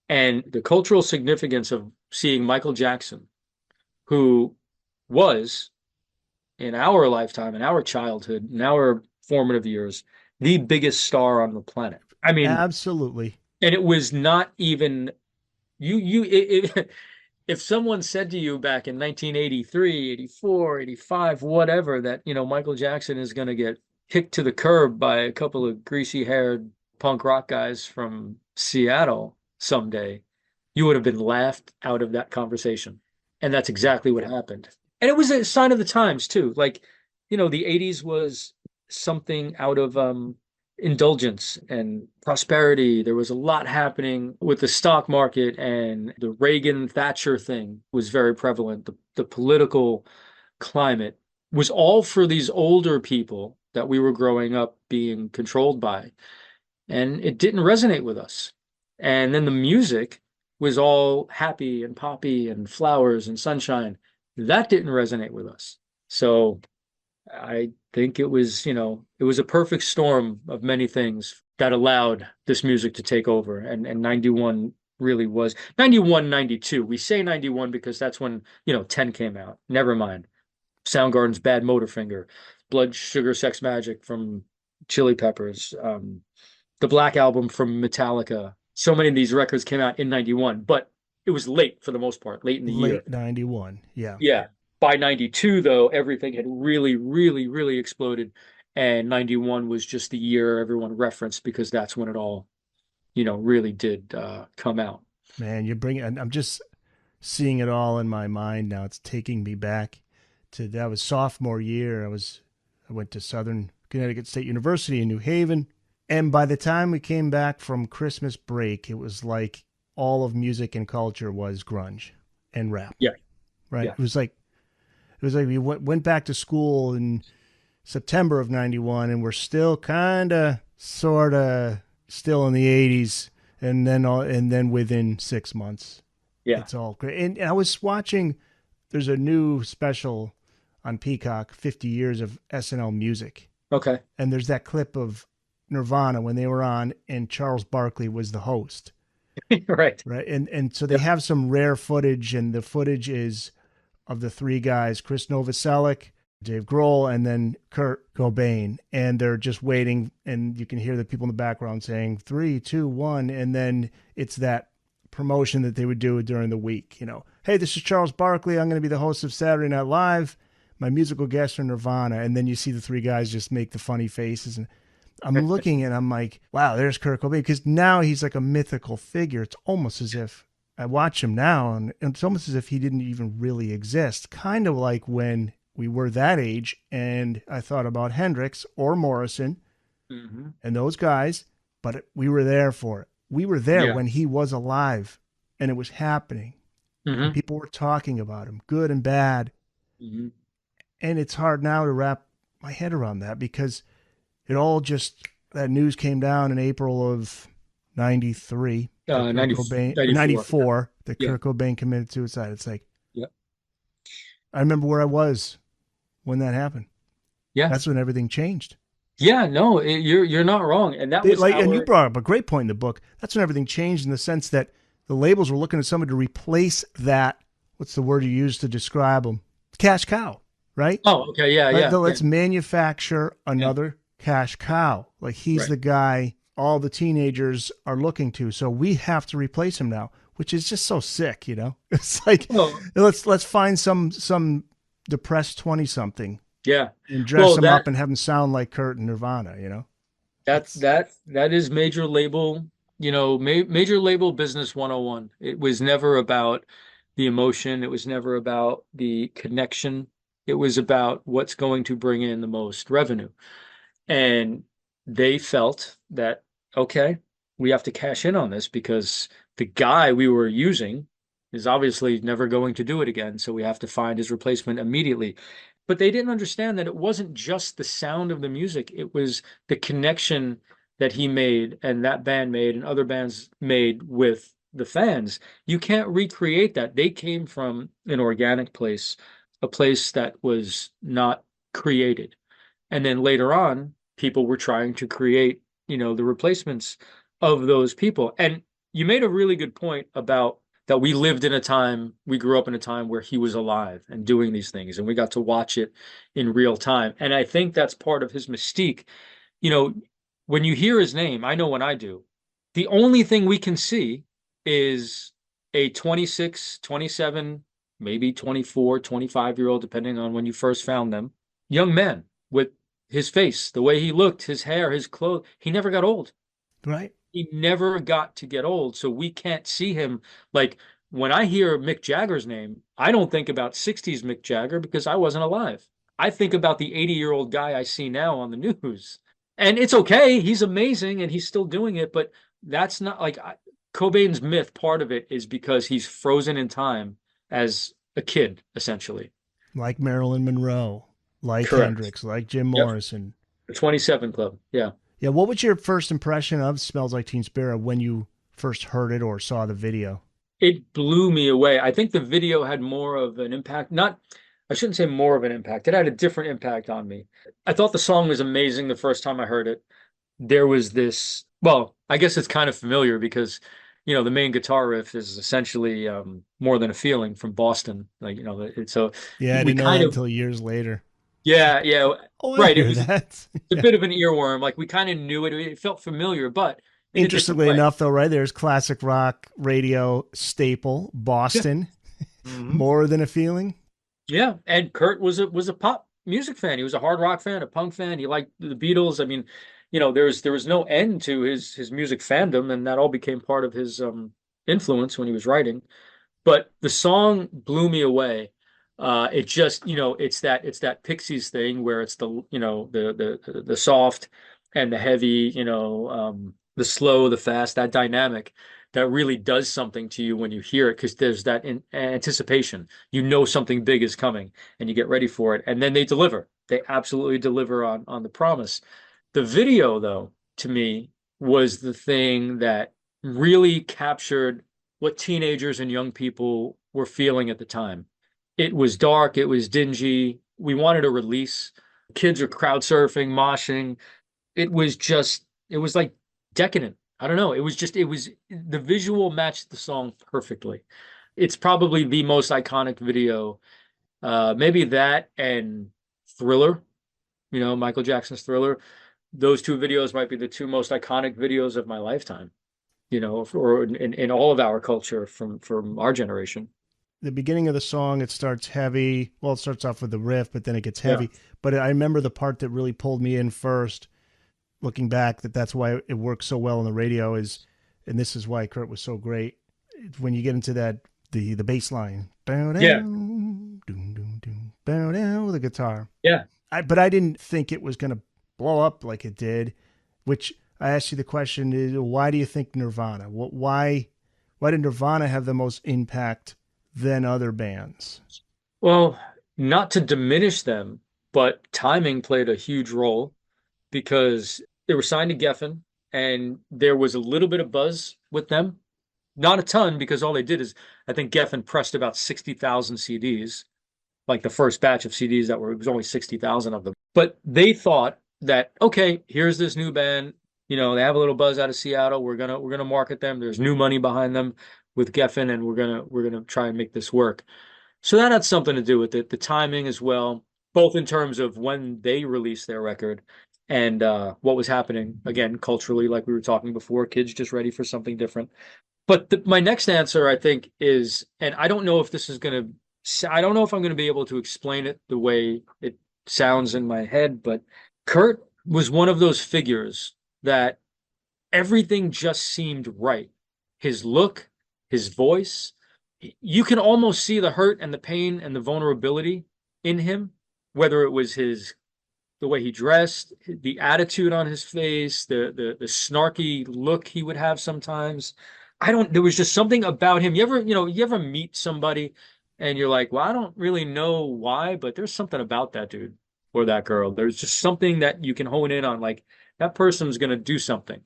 And the cultural significance of seeing Michael Jackson, who was in our lifetime, in our childhood, in our formative years, the biggest star on the planet. I mean, absolutely. And it was not even if someone said to you back in 1983, 84, 85, whatever, that, Michael Jackson is going to get kicked to the curb by a couple of greasy-haired punk rock guys from Seattle someday, you would have been laughed out of that conversation. And that's exactly what happened. And it was a sign of the times too. Like, the 80s was something out of indulgence and prosperity. There was a lot happening with the stock market, and the Reagan Thatcher thing was very prevalent. The political climate was all for these older people that we were growing up being controlled by. And it didn't resonate with us. And then the music was all happy and poppy and flowers and sunshine. That didn't resonate with us. So I think it was a perfect storm of many things that allowed this music to take over. And 91 really was 91, 92. We say 91 because that's when, 10 came out. Nevermind. Soundgarden's Bad Motorfinger, Blood Sugar Sex Magic from Chili Peppers, the Black Album from Metallica. So many of these records came out in 91, but it was late for the most part, late in the year. Late 91. Yeah. Yeah. By 92, though, everything had really, really, really exploded. And 91 was just the year everyone referenced because that's when it all, really did come out. Man, you're bringing, I'm just seeing it all in my mind now. It's taking me back to that was sophomore year. I went to Southern Connecticut State University in New Haven. And by the time we came back from Christmas break, it was like all of music and culture was grunge and rap. Yeah. Right. Yeah. It was like we went back to school in September of 91 and we're still kind of sort of still in the 80s and then within 6 months Yeah. it's all great. And I was watching, there's a new special on Peacock, 50 years of SNL music. Okay. And there's that clip of Nirvana when they were on and Charles Barkley was the host. Right. Right. And so they have some rare footage, and the footage is of the three guys, Chris Novoselic, Dave Grohl, and then Kurt Cobain. And they're just waiting, and you can hear the people in the background saying 3, 2, 1. And then it's that promotion that they would do during the week. Hey, this is Charles Barkley. I'm going to be the host of Saturday Night Live. My musical guests are Nirvana. And then you see the three guys just make the funny faces. And I'm looking and I'm like, wow, there's Kurt Cobain. Because now he's like a mythical figure. It's almost as if I watch him now and it's almost as if he didn't even really exist. Kind of like when we were that age and I thought about Hendrix or Morrison and those guys, but we were there for it. We were there when he was alive and it was happening. And people were talking about him, good and bad. And it's hard now to wrap my head around that because it all just, that news came down in April of 93. 94, that Kurt Cobain committed suicide. It's like, I remember where I was when that happened. Yeah. That's when everything changed. Yeah, no, you're not wrong. And that was and you brought up a great point in the book. That's when everything changed in the sense that the labels were looking at somebody to replace that. What's the word you use to describe them? Cash cow, right? Oh, okay. Yeah. Yeah. Let's manufacture another cash cow. Like he's the guy all the teenagers are looking to. So we have to replace him now, which is just so sick, It's like, let's find some depressed 20-something. Yeah. And dress him up and have him sound like Kurt and Nirvana, That is major label, major label business 101. It was never about the emotion. It was never about the connection. It was about what's going to bring in the most revenue. And they felt that, okay, we have to cash in on this because the guy we were using is obviously never going to do it again. So we have to find his replacement immediately. But they didn't understand that it wasn't just the sound of the music. It was the connection that he made and that band made and other bands made with the fans. You can't recreate that. They came from an organic place, a place that was not created. And then later on, people were trying to create, the replacements of those people. And you made a really good point about that we grew up in a time where he was alive and doing these things, and we got to watch it in real time. And I think that's part of his mystique. When you hear his name, I know when I do, the only thing we can see is a 26, 27, maybe 24, 25-year-old, depending on when you first found them, young man with his face, the way he looked, his hair, his clothes. He never got old. Right. He never got to get old. So we can't see him. Like when I hear Mick Jagger's name, I don't think about 60s Mick Jagger because I wasn't alive. I think about the 80-year-old guy I see now on the news. And it's okay. He's amazing and he's still doing it. But that's not like Cobain's myth. Part of it is because he's frozen in time as a kid, essentially. Like Marilyn Monroe, like Correct. Hendrix, like Jim Morrison. The 27 Club. Yeah. Yeah. What was your first impression of Smells Like Teen Spirit when you first heard it or saw the video? It blew me away. I think the video had more of an impact. I shouldn't say more of an impact. It had a different impact on me. I thought the song was amazing the first time I heard it. There was this, well, I guess it's kind of familiar because, the main guitar riff is essentially More Than a Feeling from Boston. So yeah, I didn't know that until years later. Yeah, yeah, Oh, I right. It hear was that. a Yeah. bit of an earworm. Like we kind of knew it. It felt familiar, but in a different Interestingly way. enough, though, right there's classic rock radio staple Yeah. Boston. Hmm. More than a feeling. Yeah, and Kurt was a pop music fan. He was a hard rock fan, a punk fan. He liked the Beatles. I mean, there was no end to his music fandom, and that all became part of his influence when he was writing. But the song blew me away. It just, it's that Pixies thing where it's the soft and the heavy, the slow, the fast, that dynamic that really does something to you when you hear it because there's that anticipation. You know something big is coming and you get ready for it. And then they deliver. They absolutely deliver on the promise. The video, though, to me, was the thing that really captured what teenagers and young people were feeling at the time. It was dark, it was dingy. We wanted a release. Kids are crowd surfing, moshing. It was like decadent. I don't know. The visual matched the song perfectly. It's probably the most iconic video. Maybe that and Thriller, Michael Jackson's Thriller. Those two videos might be the two most iconic videos of my lifetime, or in all of our culture from our generation. The beginning of the song, it starts heavy. Well, it starts off with the riff, but then it gets Yeah. heavy. But I remember the part that really pulled me in first. Looking back, that's why it works so well on the radio is, and this is why Kurt was so great. When you get into that the bass line, bow Yeah. down, doom doom doom, bow down with the guitar. Yeah. But I didn't think it was gonna blow up like it did. Which I asked you the question is, why do you think Nirvana? Why did Nirvana have the most impact than other bands? Well, not to diminish them, but timing played a huge role because they were signed to Geffen and there was a little bit of buzz with them. Not a ton because all they did is I think Geffen pressed about 60,000 CDs, like the first batch of CDs it was only 60,000 of them. But they thought that, okay, here's this new band. They have a little buzz out of Seattle. We're gonna market them. There's new money behind them with Geffen, and we're gonna try and make this work. So that had something to do with it, the timing as well, both in terms of when they released their record and what was happening again culturally, like we were talking before, kids just ready for something different. But my next answer, I think, is, and I don't know if I don't know if I'm going to be able to explain it the way it sounds in my head, but Kurt was one of those figures that everything just seemed right. His look, his voice, you can almost see the hurt and the pain and the vulnerability in him, whether it was the way he dressed, the attitude on his face, the snarky look he would have sometimes. There was just something about him. You ever meet somebody and you're like, well, I don't really know why, but there's something about that dude or that girl. There's just something that you can hone in on, like that person's gonna do something.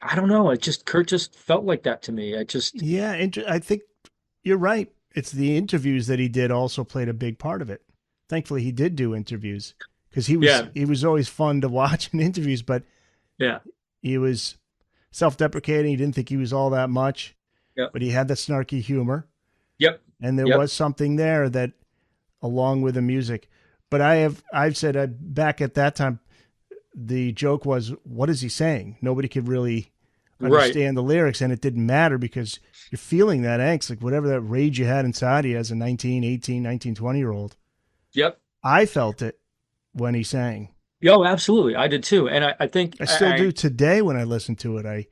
I don't know. Kurt just felt like that to me. Yeah, I think you're right. It's the interviews that he did also played a big part of it. Thankfully, he did do interviews because Yeah, he was always fun to watch in interviews, but yeah, he was self-deprecating. He didn't think he was all that much, yep, but he had that snarky humor, yep, and there yep, was something there that, along with the music. But I've said back at that time, the joke was, what is he saying? Nobody could really right, understand the lyrics, and it didn't matter because you're feeling that angst, like whatever that rage you had inside you as a 19, 18, 19, 20-year-old. yep. I felt it when he sang. Yo, absolutely. I did too. And I think I still do today when I listen to it.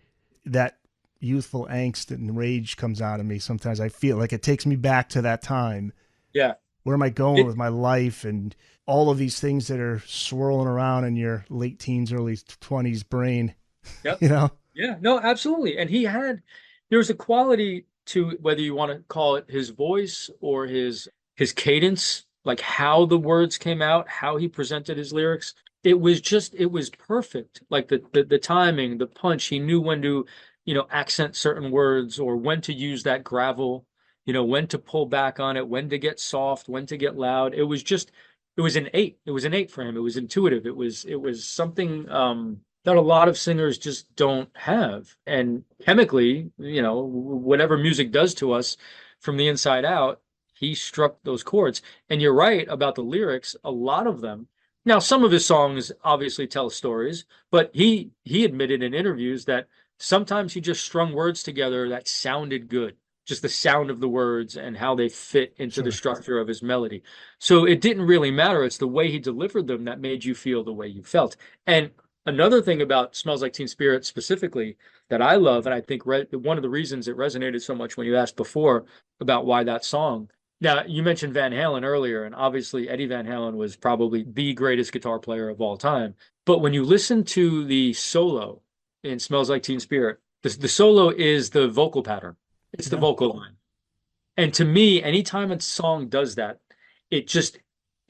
That youthful angst and rage comes out of me. Sometimes I feel like it takes me back to that time. yeah. Where am I going with my life and all of these things that are swirling around in your late teens, early 20s brain, Yep. you know? Yeah, no, absolutely. And there was a quality to whether you want to call it his voice or his cadence, like how the words came out, how he presented his lyrics. It was perfect. Like the timing, the punch, he knew when to, accent certain words or when to use that gravel, when to pull back on it, when to get soft, when to get loud. It was an 8. It was an 8 for him. It was intuitive. It was something that a lot of singers just don't have. And chemically, whatever music does to us from the inside out, he struck those chords. And you're right about the lyrics. A lot of them Now, some of his songs obviously tell stories, but he admitted in interviews that sometimes he just strung words together that sounded good, just the sound of the words and how they fit into the Sure. structure of his melody. So it didn't really matter. It's the way he delivered them that made you feel the way you felt. And another thing about Smells Like Teen Spirit specifically that I love, and I think one of the reasons it resonated so much when you asked before about why that song. Now, you mentioned Van Halen earlier, and obviously Eddie Van Halen was probably the greatest guitar player of all time. But when you listen to the solo in Smells Like Teen Spirit, the solo is the vocal pattern. It's the Yeah. vocal line. And to me, anytime a song does that, it just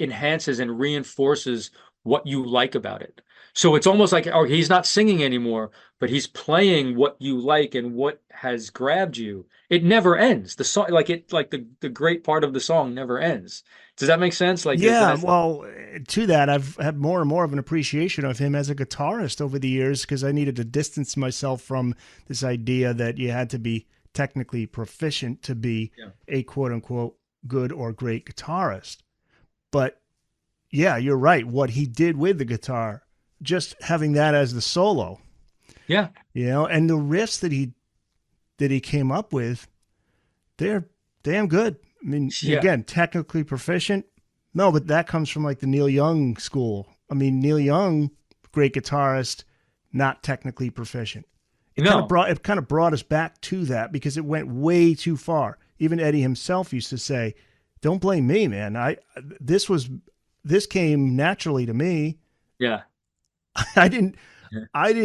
enhances and reinforces what you like about it. So it's almost like, oh, he's not singing anymore, but he's playing what you like and what has grabbed you. It never ends. The song, like the great part of the song never ends. Does that make sense? Like, Yeah, well, to that, I've had more and more of an appreciation of him as a guitarist over the years because I needed to distance myself from this idea that you had to be technically proficient to be a quote unquote good or great guitarist. But yeah, you're right. What he did with the guitar, just having that as the solo, yeah, and the riffs that he came up with, they're damn good. I mean, Yeah. again, technically proficient. No, but that comes from like the Neil Young school. I mean, Neil Young, great guitarist, not technically proficient. It No. kind of brought us back to that because it went way too far. Even Eddie himself used to say, "Don't blame me, man. This came naturally to me. Yeah. I didn't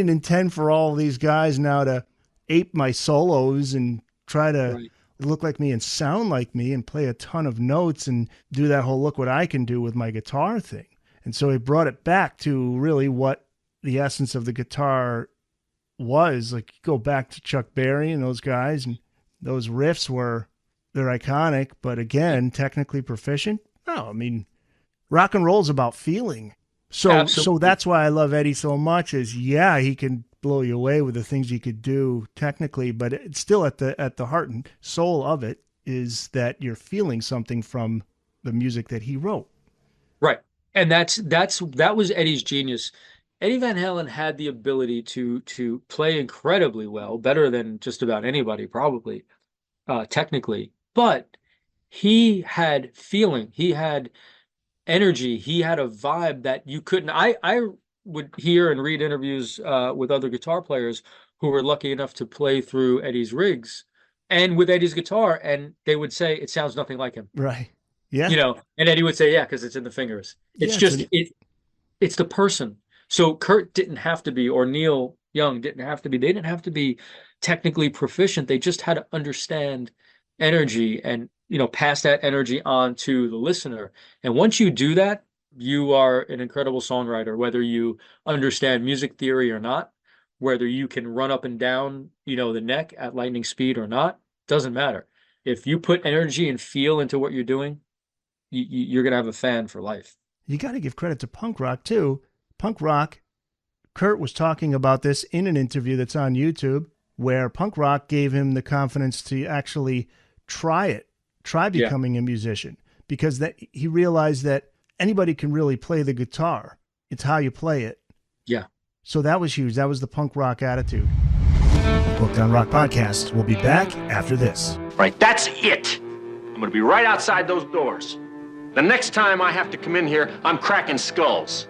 intend for all these guys now to ape my solos and try to Right. look like me and sound like me and play a ton of notes and do that whole look what I can do with my guitar thing." And so he brought it back to really what the essence of the guitar was. Like, go back to Chuck Berry and those guys, and those riffs they're iconic, but again, technically proficient. No, I mean, rock and roll's about feeling. So Absolutely. that's why I love Eddie so much is, yeah, he can blow you away with the things he could do technically, but it's still at the heart and soul of it is that you're feeling something from the music that he wrote. Right. And that was Eddie's genius. Eddie Van Halen had the ability to play incredibly well, better than just about anybody, probably, technically. But he had feeling, he had energy, he had a vibe that you couldn't. I would hear and read interviews with other guitar players who were lucky enough to play through Eddie's rigs and with Eddie's guitar, and they would say it sounds nothing like him. Right. Yeah. And Eddie would say, yeah, because it's in the fingers. It's Yeah, just it's the person. So Kurt didn't have to be, or Neil Young didn't have to be. They didn't have to be technically proficient. They just had to understand energy and pass that energy on to the listener. And once you do that, you are an incredible songwriter, whether you understand music theory or not, whether you can run up and down, the neck at lightning speed or not, doesn't matter. If you put energy and feel into what you're doing, you're going to have a fan for life. You got to give credit to punk rock too. Punk rock, Kurt was talking about this in an interview that's on YouTube, where punk rock gave him the confidence to actually try becoming a musician, because that he realized that anybody can really play the guitar. It's how you play it. Yeah. So that was huge. That was the punk rock attitude. The Booked on Rock podcast will be back after this. Right, that's it. I'm gonna be right outside those doors. The next time I have to come in here, I'm cracking skulls.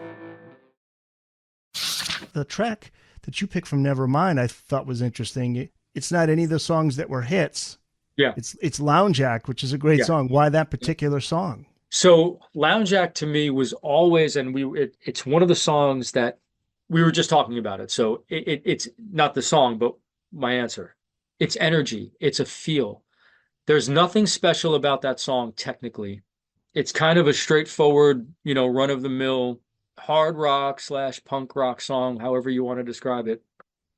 The track that you picked from Nevermind I thought was interesting. It's not any of the songs that were hits. Yeah. It's Lounge Act, which is a great song. Why that particular song? So Lounge Act to me was always, and it's one of the songs that we were just talking about it. So it's not the song, but my answer. It's energy. It's a feel. There's nothing special about that song technically. It's kind of a straightforward, run of the mill hard rock / punk rock song, however you want to describe it.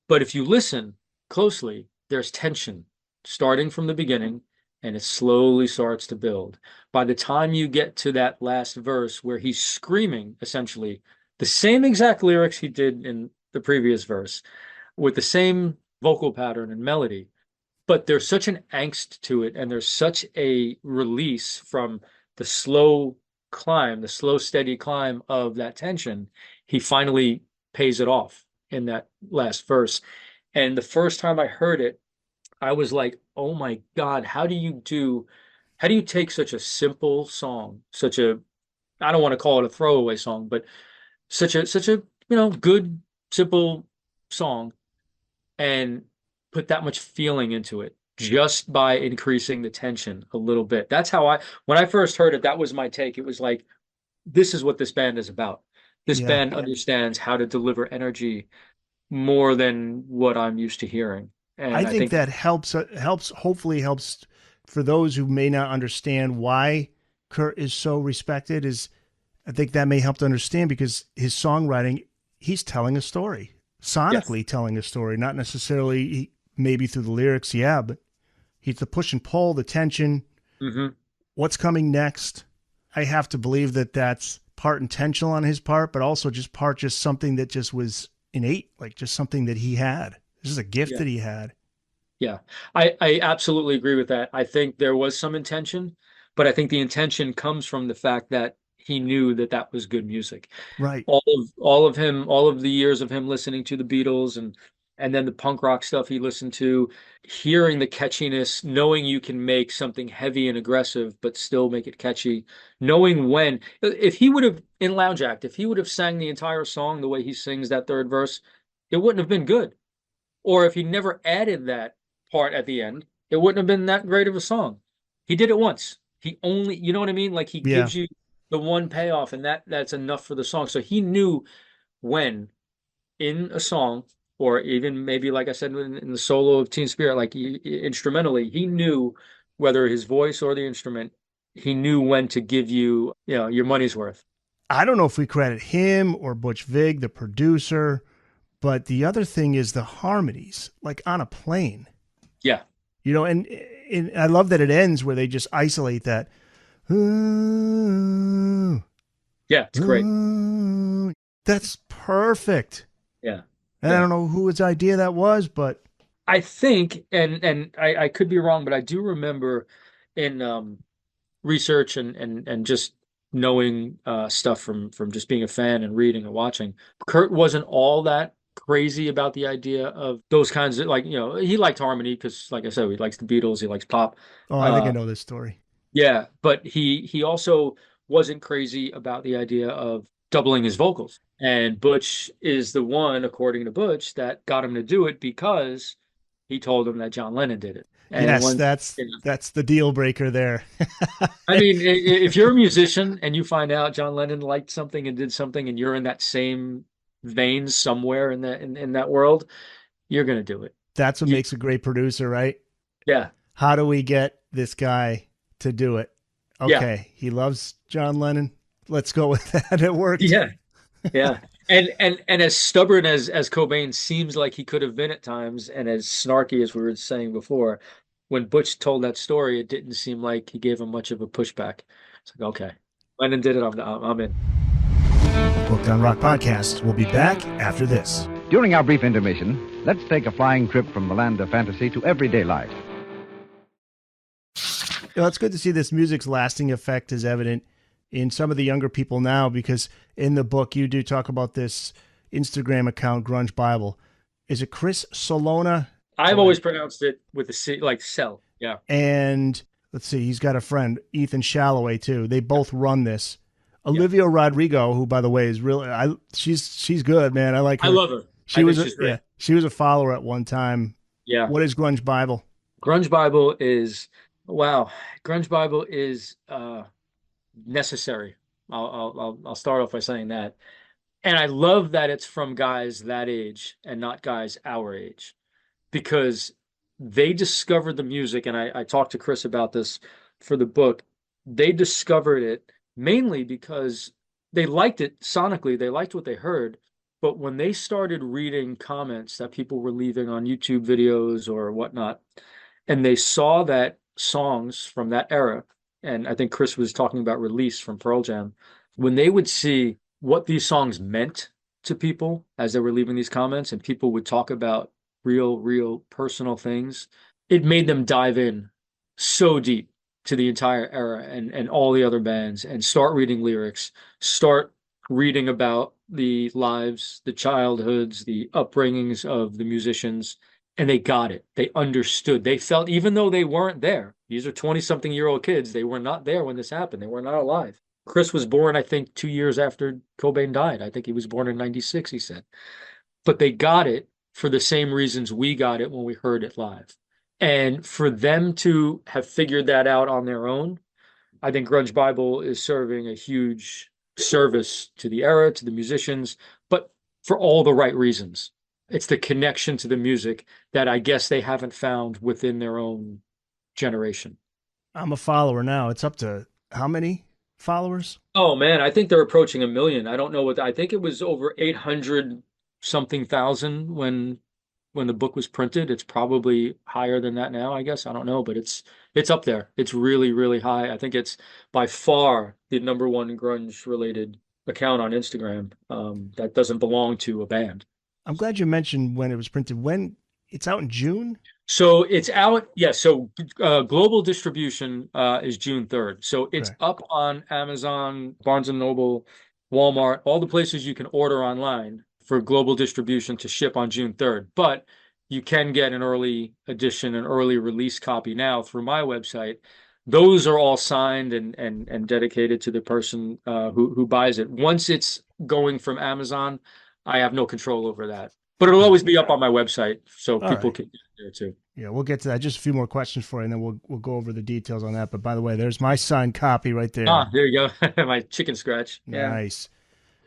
But if you listen closely, there's tension starting from the beginning, and it slowly starts to build. By the time you get to that last verse where he's screaming essentially the same exact lyrics he did in the previous verse with the same vocal pattern and melody, but there's such an angst to it, and there's such a release from the slow climb, the slow, steady climb of that tension, he finally pays it off in that last verse. And the first time I heard it, I was like, oh my God, how do you take such a simple song, I don't want to call it a throwaway song, but such a, good, simple song, and put that much feeling into it just by increasing the tension a little bit. That's how when I first heard it, that was my take. It was like, this is what this band is about. This Yeah. band understands how to deliver energy more than what I'm used to hearing. I And I think think, that hopefully helps for those who may not understand why Kurt is so respected. I think that may help to understand, because his songwriting, he's telling a story, sonically telling a story, not necessarily maybe through the lyrics. Yeah, but he's the push and pull, the tension, Mhm. what's coming next. I have to believe that that's part intentional on his part, but also just something that just was innate, like just something that he had. This is a gift Yeah. that he had. Yeah, I absolutely agree with that. I think there was some intention, but I think the intention comes from the fact that he knew that that was good music. Right. All of the years of him listening to the Beatles, and then the punk rock stuff he listened to, hearing the catchiness, knowing you can make something heavy and aggressive but still make it catchy, knowing when, if he would have in Lounge Act, if he would have sang the entire song the way he sings that third verse, it wouldn't have been good. Or if he never added that part at the end, it wouldn't have been that great of a song. He did it once. He only, you know what I mean? Like, he Yeah. gives you the one payoff, and that's enough for the song. So he knew when in a song, or even maybe like I said in the solo of Teen Spirit, like instrumentally, he knew whether his voice or the instrument, he knew when to give you, your money's worth. I don't know if we credit him or Butch Vig, the producer, but the other thing is the harmonies, like on a plane. Yeah. And I love that it ends where they just isolate that. Ooh, Yeah, it's great. ooh. That's perfect. Yeah. And I don't know whose idea that was, but I think, and I could be wrong, but I do remember in research and just knowing stuff from just being a fan and reading and watching, Kurt wasn't all that crazy about the idea of those kinds of, like, he liked harmony because, like I said, he likes the Beatles, he likes pop. I think I know this story. Yeah, but he also wasn't crazy about the idea of doubling his vocals. And Butch is the one, according to Butch, that got him to do it because he told him that John Lennon did it. And Yes, when, that's the deal breaker there. I mean, if you're a musician and you find out John Lennon liked something and did something, and you're in that same vein somewhere in that world, you're gonna do it. That's what makes a great producer, right? Yeah. How do we get this guy to do it? Okay, he loves John Lennon. Let's go with that. It worked. Yeah. Yeah. And as stubborn as Cobain seems like he could have been at times, and as snarky as we were saying before, when Butch told that story, it didn't seem like he gave him much of a pushback. It's like, okay, Lennon did it. I'm in. Booked on Rock Podcast. We'll be back after this. During our brief intermission, let's take a flying trip from the land of fantasy to everyday life. It's good to see this music's lasting effect is evident in some of the younger people now, because in the book you do talk about this Instagram account, Grunge Bible. Is it Chris Solona? I've always pronounced it with a C, like Cell. Yeah. And let's see, he's got a friend, Ethan Shalloway, too. They both run this. Olivia Rodrigo, who, by the way, is really, she's good, man. I like her. I love her. She was a follower at one time. Yeah. What is Grunge Bible? Grunge Bible is, wow. Grunge Bible is necessary. I'll start off by saying that. And I love that it's from guys that age and not guys our age, because they discovered the music. And I talked to Chris about this for the book. They discovered it mainly because they liked it sonically. They liked what they heard. But when they started reading comments that people were leaving on YouTube videos or whatnot, and they saw that songs from that era, and I think Chris was talking about Release from Pearl Jam, when they would see what these songs meant to people as they were leaving these comments, and people would talk about real personal things, it made them dive in so deep to the entire era and all the other bands and start reading lyrics, start reading about the lives, the childhoods, the upbringings of the musicians, and they got it. They understood. They felt, even though they weren't there, these are 20-something-year-old kids, they were not there when this happened. They were not alive. Chris was born, I think, 2 years after Cobain died. I think he was born in 96, he said. But they got it for the same reasons we got it when we heard it live. And for them to have figured that out on their own, I think Grunge Bible is serving a huge service to the era, to the musicians, but for all the right reasons. It's the connection to the music that I guess they haven't found within their own generation. I'm a follower now. It's up to how many followers? Oh man, I think they're approaching 1 million. I don't know I think it was over 800 something thousand when the book was printed. It's probably higher than that now, I guess. I don't know, but it's up there. It's really, really high. I think it's by far the number one grunge related account on Instagram that doesn't belong to a band. I'm glad you mentioned when it was printed. When it's out in June? So it's out, yeah. So global distribution is June 3rd. So it's up on Amazon, Barnes and Noble, Walmart, all the places you can order online for global distribution to ship on June 3rd. But you can get an early edition, an early release copy now through my website. Those are all signed and dedicated to the person who buys it. Once it's going from Amazon, I have no control over that. But it'll always be up on my website, so people can get it there too. Yeah, we'll get to that. Just a few more questions for you, and then we'll go over the details on that. But by the way, there's my signed copy right there. Ah, there you go. My chicken scratch. Yeah. Nice.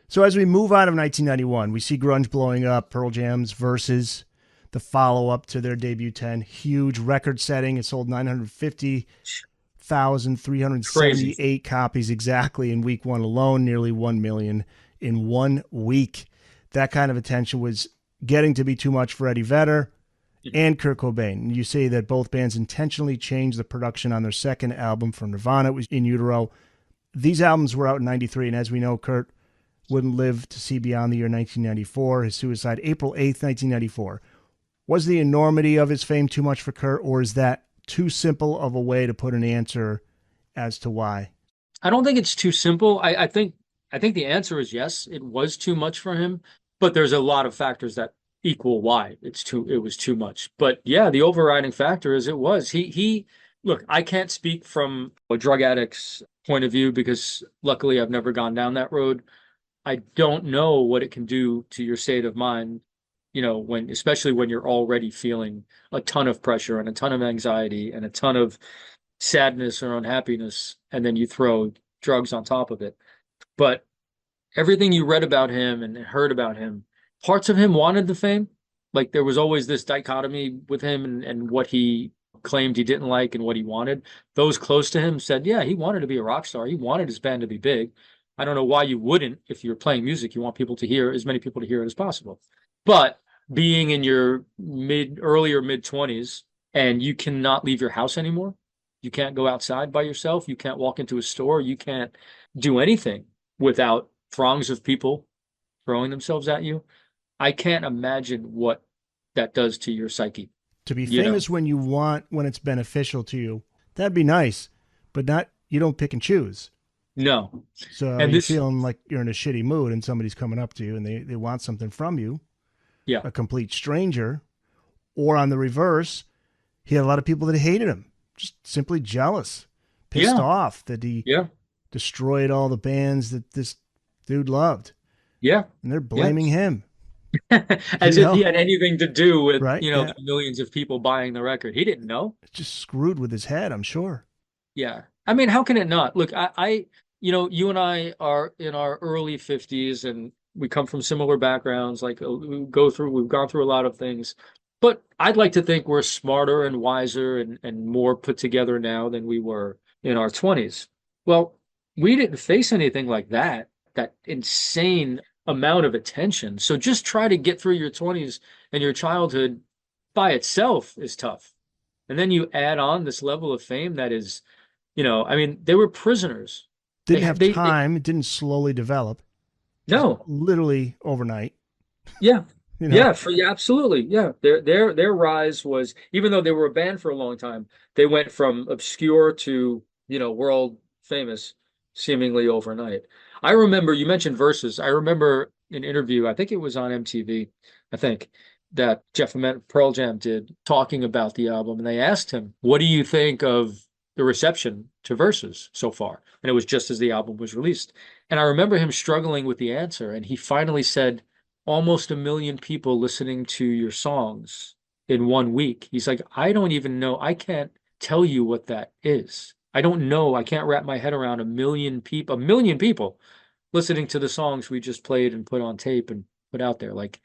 So as we move out of 1991, we see grunge blowing up, Pearl Jam's Versus, the follow-up to their debut 10, huge record setting. It sold 950,378 copies exactly in week one alone, nearly 1 million in 1 week. That kind of attention was getting to be too much for Eddie Vedder and Kurt Cobain. You say that both bands intentionally changed the production on their second album from Nirvana. It was In Utero. These albums were out in 93, and as we know, Kurt wouldn't live to see beyond the year 1994. His suicide, April 8th, 1994. Was the enormity of his fame too much for Kurt, or is that too simple of a way to put an answer as to why? I don't think it's too simple. I think the answer is yes, it was too much for him, but there's a lot of factors that equal why it was too much. But yeah, the overriding factor is it was. He look, I can't speak from a drug addict's point of view because luckily I've never gone down that road. I don't know what it can do to your state of mind, especially when you're already feeling a ton of pressure and a ton of anxiety and a ton of sadness or unhappiness, and then you throw drugs on top of it. But everything you read about him and heard about him, parts of him wanted the fame. Like there was always this dichotomy with him and what he claimed he didn't like and what he wanted. Those close to him said, yeah, he wanted to be a rock star. He wanted his band to be big. I don't know why you wouldn't. If you're playing music, you want people to hear, as many people to hear it as possible. But being in your earlier mid-20s and you cannot leave your house anymore, you can't go outside by yourself, you can't walk into a store, you can't do anything without throngs of people throwing themselves at you. I can't imagine what that does to your psyche. To be famous when it's beneficial to you, that'd be nice, but you don't pick and choose. No. So and you're feeling like you're in a shitty mood and somebody's coming up to you and they want something from you. Yeah. A complete stranger. Or on the reverse, he had a lot of people that hated him, just simply jealous, pissed off that he destroyed all the bands that this dude loved. Yeah. And they're blaming him. As if he had anything to do with, the millions of people buying the record. He didn't know. It's just screwed with his head, I'm sure. Yeah. I mean, how can it not? Look, you and I are in our early 50s and we come from similar backgrounds. Like we've gone through a lot of things, but I'd like to think we're smarter and wiser and more put together now than we were in our 20s. Well, we didn't face anything like that insane amount of attention. So just try to get through your 20s and your childhood by itself is tough. And then you add on this level of fame that is, they were prisoners. Didn't have time. It didn't slowly develop. No. Literally overnight. Yeah. Yeah, absolutely. Yeah. Their rise was, even though they were a band for a long time, they went from obscure to world famous seemingly overnight. I remember you mentioned Versus. I remember an interview, I think it was on MTV, I think, that Jeff Ament Pearl Jam did talking about the album. And they asked him, what do you think of the reception to Versus so far? And it was just as the album was released. And I remember him struggling with the answer. And he finally said, almost 1 million people listening to your songs in 1 week. He's like, I don't even know. I can't tell you what that is. I don't know. I can't wrap my head around 1 million people listening to the songs we just played and put on tape and put out there. Like,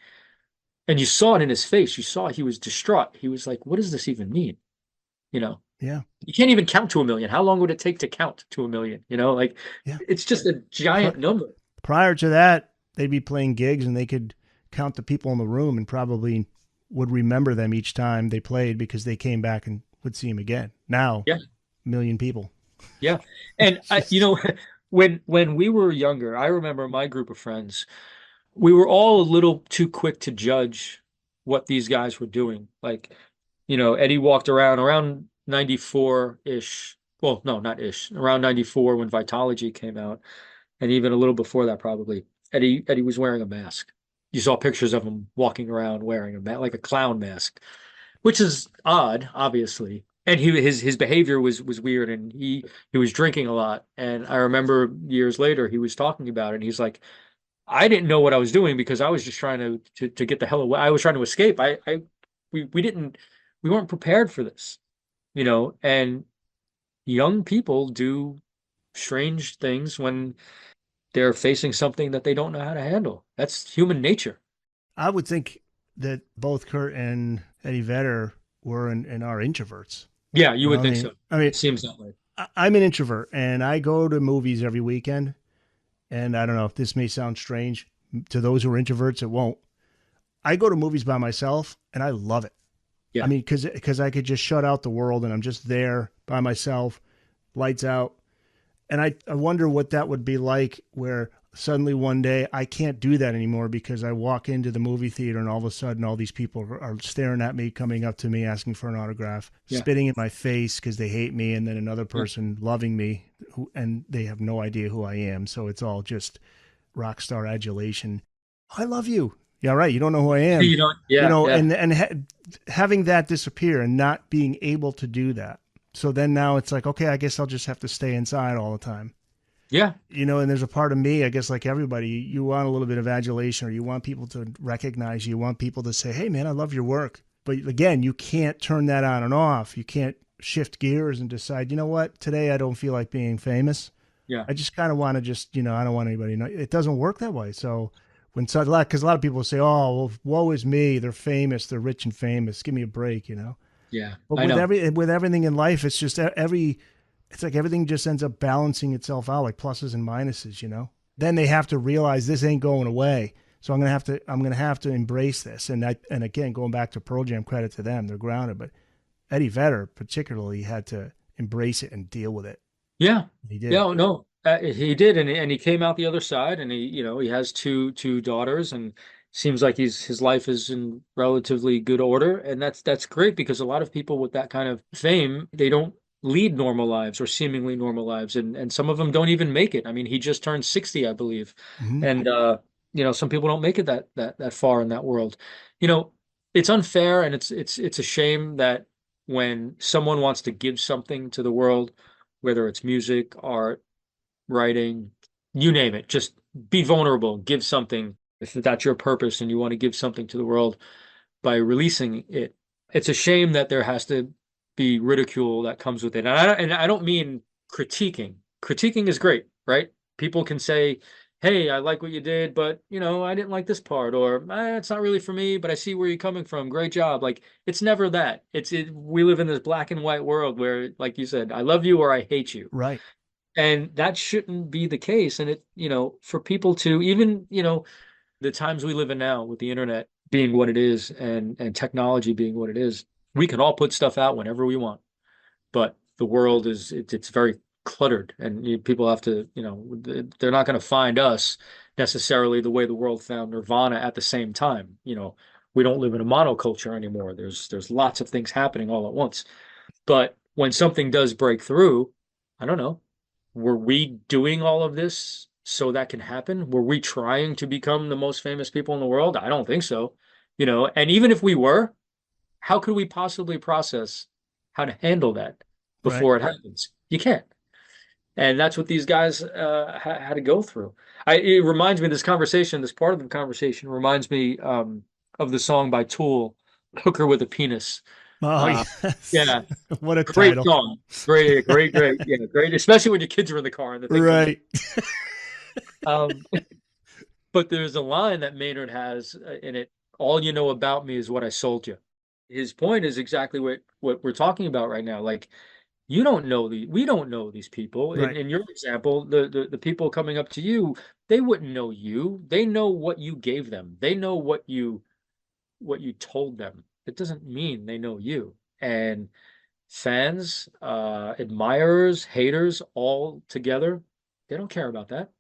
and you saw it in his face. You saw he was distraught. He was like, what does this even mean? You know, Yeah. you can't even count to 1 million. How long would it take to count to 1 million? Like, Yeah. it's just a giant number. Prior to that, they'd be playing gigs and they could count the people in the room and probably would remember them each time they played because they came back and would see him again. Now, Yeah. 1 million people. Yeah. And when we were younger, I remember my group of friends, we were all a little too quick to judge what these guys were doing. Like, Eddie walked around 94-ish. Well, no, not ish. Around 94 when Vitology came out, and even a little before that probably. Eddie was wearing a mask. You saw pictures of him walking around wearing a mask, like a clown mask, which is odd, obviously. And his behavior was weird, and he was drinking a lot. And I remember years later he was talking about it, and he's like, I didn't know what I was doing because I was just trying to get the hell away. I was trying to escape. We weren't prepared for this, and young people do strange things when they're facing something that they don't know how to handle. That's human nature. I would think that both Kurt and Eddie Vedder were and are introverts. Yeah, you would I think mean- so. I mean, It seems that way. I'm an introvert and I go to movies every weekend. And I don't know if this may sound strange to those who are introverts, it won't. I go to movies by myself and I love it. Yeah. I mean, because I could just shut out the world and I'm just there by myself, lights out. And I wonder what that would be like where suddenly one day I can't do that anymore because I walk into the movie theater and all of a sudden all these people are staring at me, coming up to me, asking for an autograph, Yeah. spitting in my face because they hate me, and then another person loving me and they have no idea who I am. So it's all just rock star adulation. I love you. Yeah, right. You don't know who I am. You don't, yeah, yeah. And having that disappear and not being able to do that. So then now it's like, okay, I guess I'll just have to stay inside all the time. Yeah. And there's a part of me, I guess, like everybody, you want a little bit of adulation, or you want people to recognize you. You want people to say, hey, man, I love your work. But again, you can't turn that on and off. You can't shift gears and decide, you know what, today I don't feel like being famous. Yeah. I just kind of want to just, I don't want anybody to know. It doesn't work that way. So because a lot of people say, oh, well, woe is me. They're famous. They're rich and famous. Give me a break, Yeah. But I know. with everything in life, it's just it's like everything just ends up balancing itself out, like pluses and minuses, Then they have to realize this ain't going away. So I'm gonna have to embrace this. And again, going back to Pearl Jam, credit to them, they're grounded. But Eddie Vedder particularly had to embrace it and deal with it. Yeah. He did. Yeah, no, he did, and he came out the other side, and he has two daughters, and seems like his life is in relatively good order, and that's great because a lot of people with that kind of fame, they don't lead normal lives or seemingly normal lives, and some of them don't even make it. I mean, he just turned 60, I believe, Mhm. and some people don't make it that far in that world. It's unfair, and it's a shame that when someone wants to give something to the world, whether it's music, art, writing, you name it, just be vulnerable, give something. If that's your purpose and you want to give something to the world by releasing it, it's a shame that there has to be ridicule that comes with it. And I don't mean critiquing. Critiquing is great, right? People can say, hey, I like what you did, but I didn't like this part, or it's not really for me, but I see where you're coming from. Great job. Like, it's never that. We live in this black and white world where, like you said, I love you or I hate you. Right. And that shouldn't be the case. And for people to even, the times we live in now with the internet being what it is and technology being what it is, we can all put stuff out whenever we want. But the world it's very cluttered, and people have to, they're not going to find us necessarily the way the world found Nirvana at the same time. We don't live in a monoculture anymore. There's lots of things happening all at once. But when something does break through, I don't know. Were we doing all of this so that can happen? Were we trying to become the most famous people in the world? I don't think so. And even if we were, how could we possibly process how to handle that Right. before it happens? You can't. And that's what these guys had to go through. It reminds me, this part of the conversation reminds me of the song by Tool, Hooker with a Penis. Oh, yes. Yeah. What a Great title. song. Great. Yeah, great. Especially when your kids are in the car and the thing Right. But there's a line that Maynard has in it. All you know about me is what I sold you. His point is exactly what we're talking about right now. Like, we don't know these people. Right. In your example, the people coming up to you, they wouldn't know you. They know what you gave them. They know what you told them. It doesn't mean they know you. And fans, admirers, haters, all together, they don't care about that.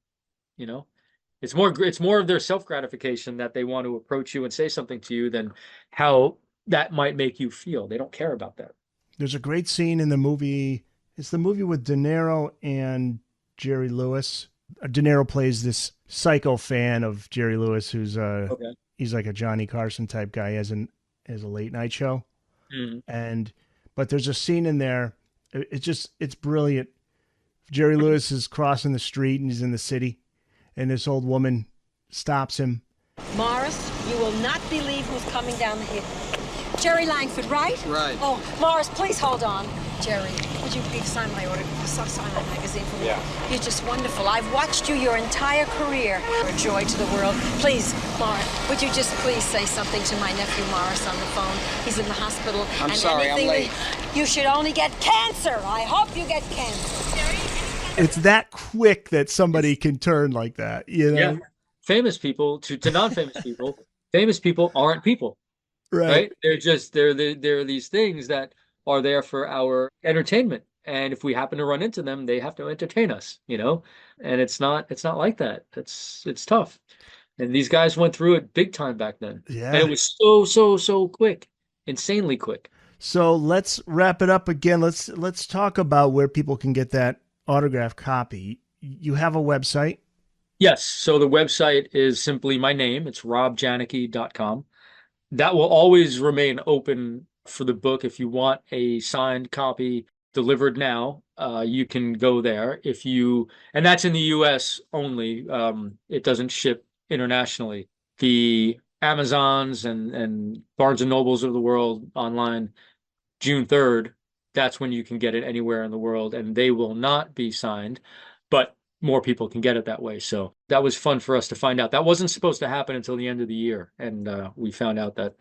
It's more of their self-gratification that they want to approach you and say something to you than how that might make you feel. They don't care about that. There's a great scene in the movie. It's the movie with De Niro and Jerry Lewis. De Niro plays this psycho fan of Jerry Lewis, who's he's like a Johnny Carson type guy. He has a late night show. Mm-hmm. But there's a scene in there. It's brilliant. Jerry Lewis is crossing the street and he's in the city, and this old woman stops him. Morris, you will not believe who's coming down the hill. Jerry Langford, right? Right. Oh, Morris, please hold on. Jerry, would you please sign my sign my magazine for me? Yeah. You're just wonderful. I've watched you your entire career. You're a joy to the world. Please, Morris, would you just please say something to my nephew Morris on the phone? He's in the hospital. I'm sorry, I'm late. You should only get cancer. I hope you get cancer. It's that quick that somebody can turn like that, Yeah. Famous people to non-famous people. Famous people aren't people. Right? They're these things that are there for our entertainment. And if we happen to run into them, they have to entertain us, and it's not like that. It's tough. And these guys went through it big time back then. Yeah. And it was so quick, insanely quick. So let's wrap it up again. Let's talk about where people can get that autograph copy. You have a website? Yes. So the website is simply my name. It's robjanicke.com. That will always remain open for the book. If you want a signed copy delivered now, you can go there. And that's in the US only. It doesn't ship internationally. The Amazons and Barnes and Nobles of the world online, June 3rd, that's when you can get it anywhere in the world, and they will not be signed, but more people can get it that way. So that was fun for us to find out. That wasn't supposed to happen until the end of the year. And we found out that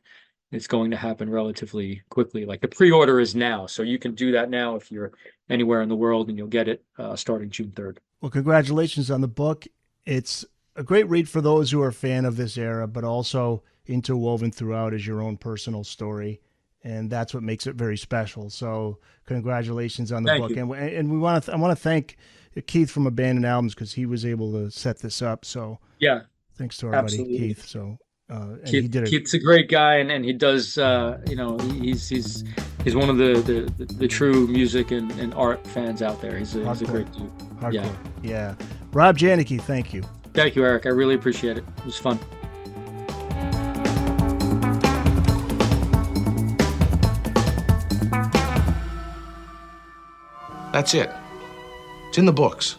it's going to happen relatively quickly. Like, the pre-order is now. So you can do that now if you're anywhere in the world, and you'll get it starting June 3rd. Well, congratulations on the book. It's a great read for those who are a fan of this era, but also interwoven throughout is your own personal story. And that's what makes it very special. So congratulations on the Thank book. you. And I want to thank Keith from Abandoned Albums, because he was able to set this up. So yeah, thanks to our absolutely. buddy Keith. So and Keith, he did it. Keith's a great guy, and he does he's one of the true music and art fans out there. He's a great dude. Hardcore. Yeah. Rob Janicke, thank you. Thank you, Eric. I really appreciate it. It was fun. That's it. It's in the books.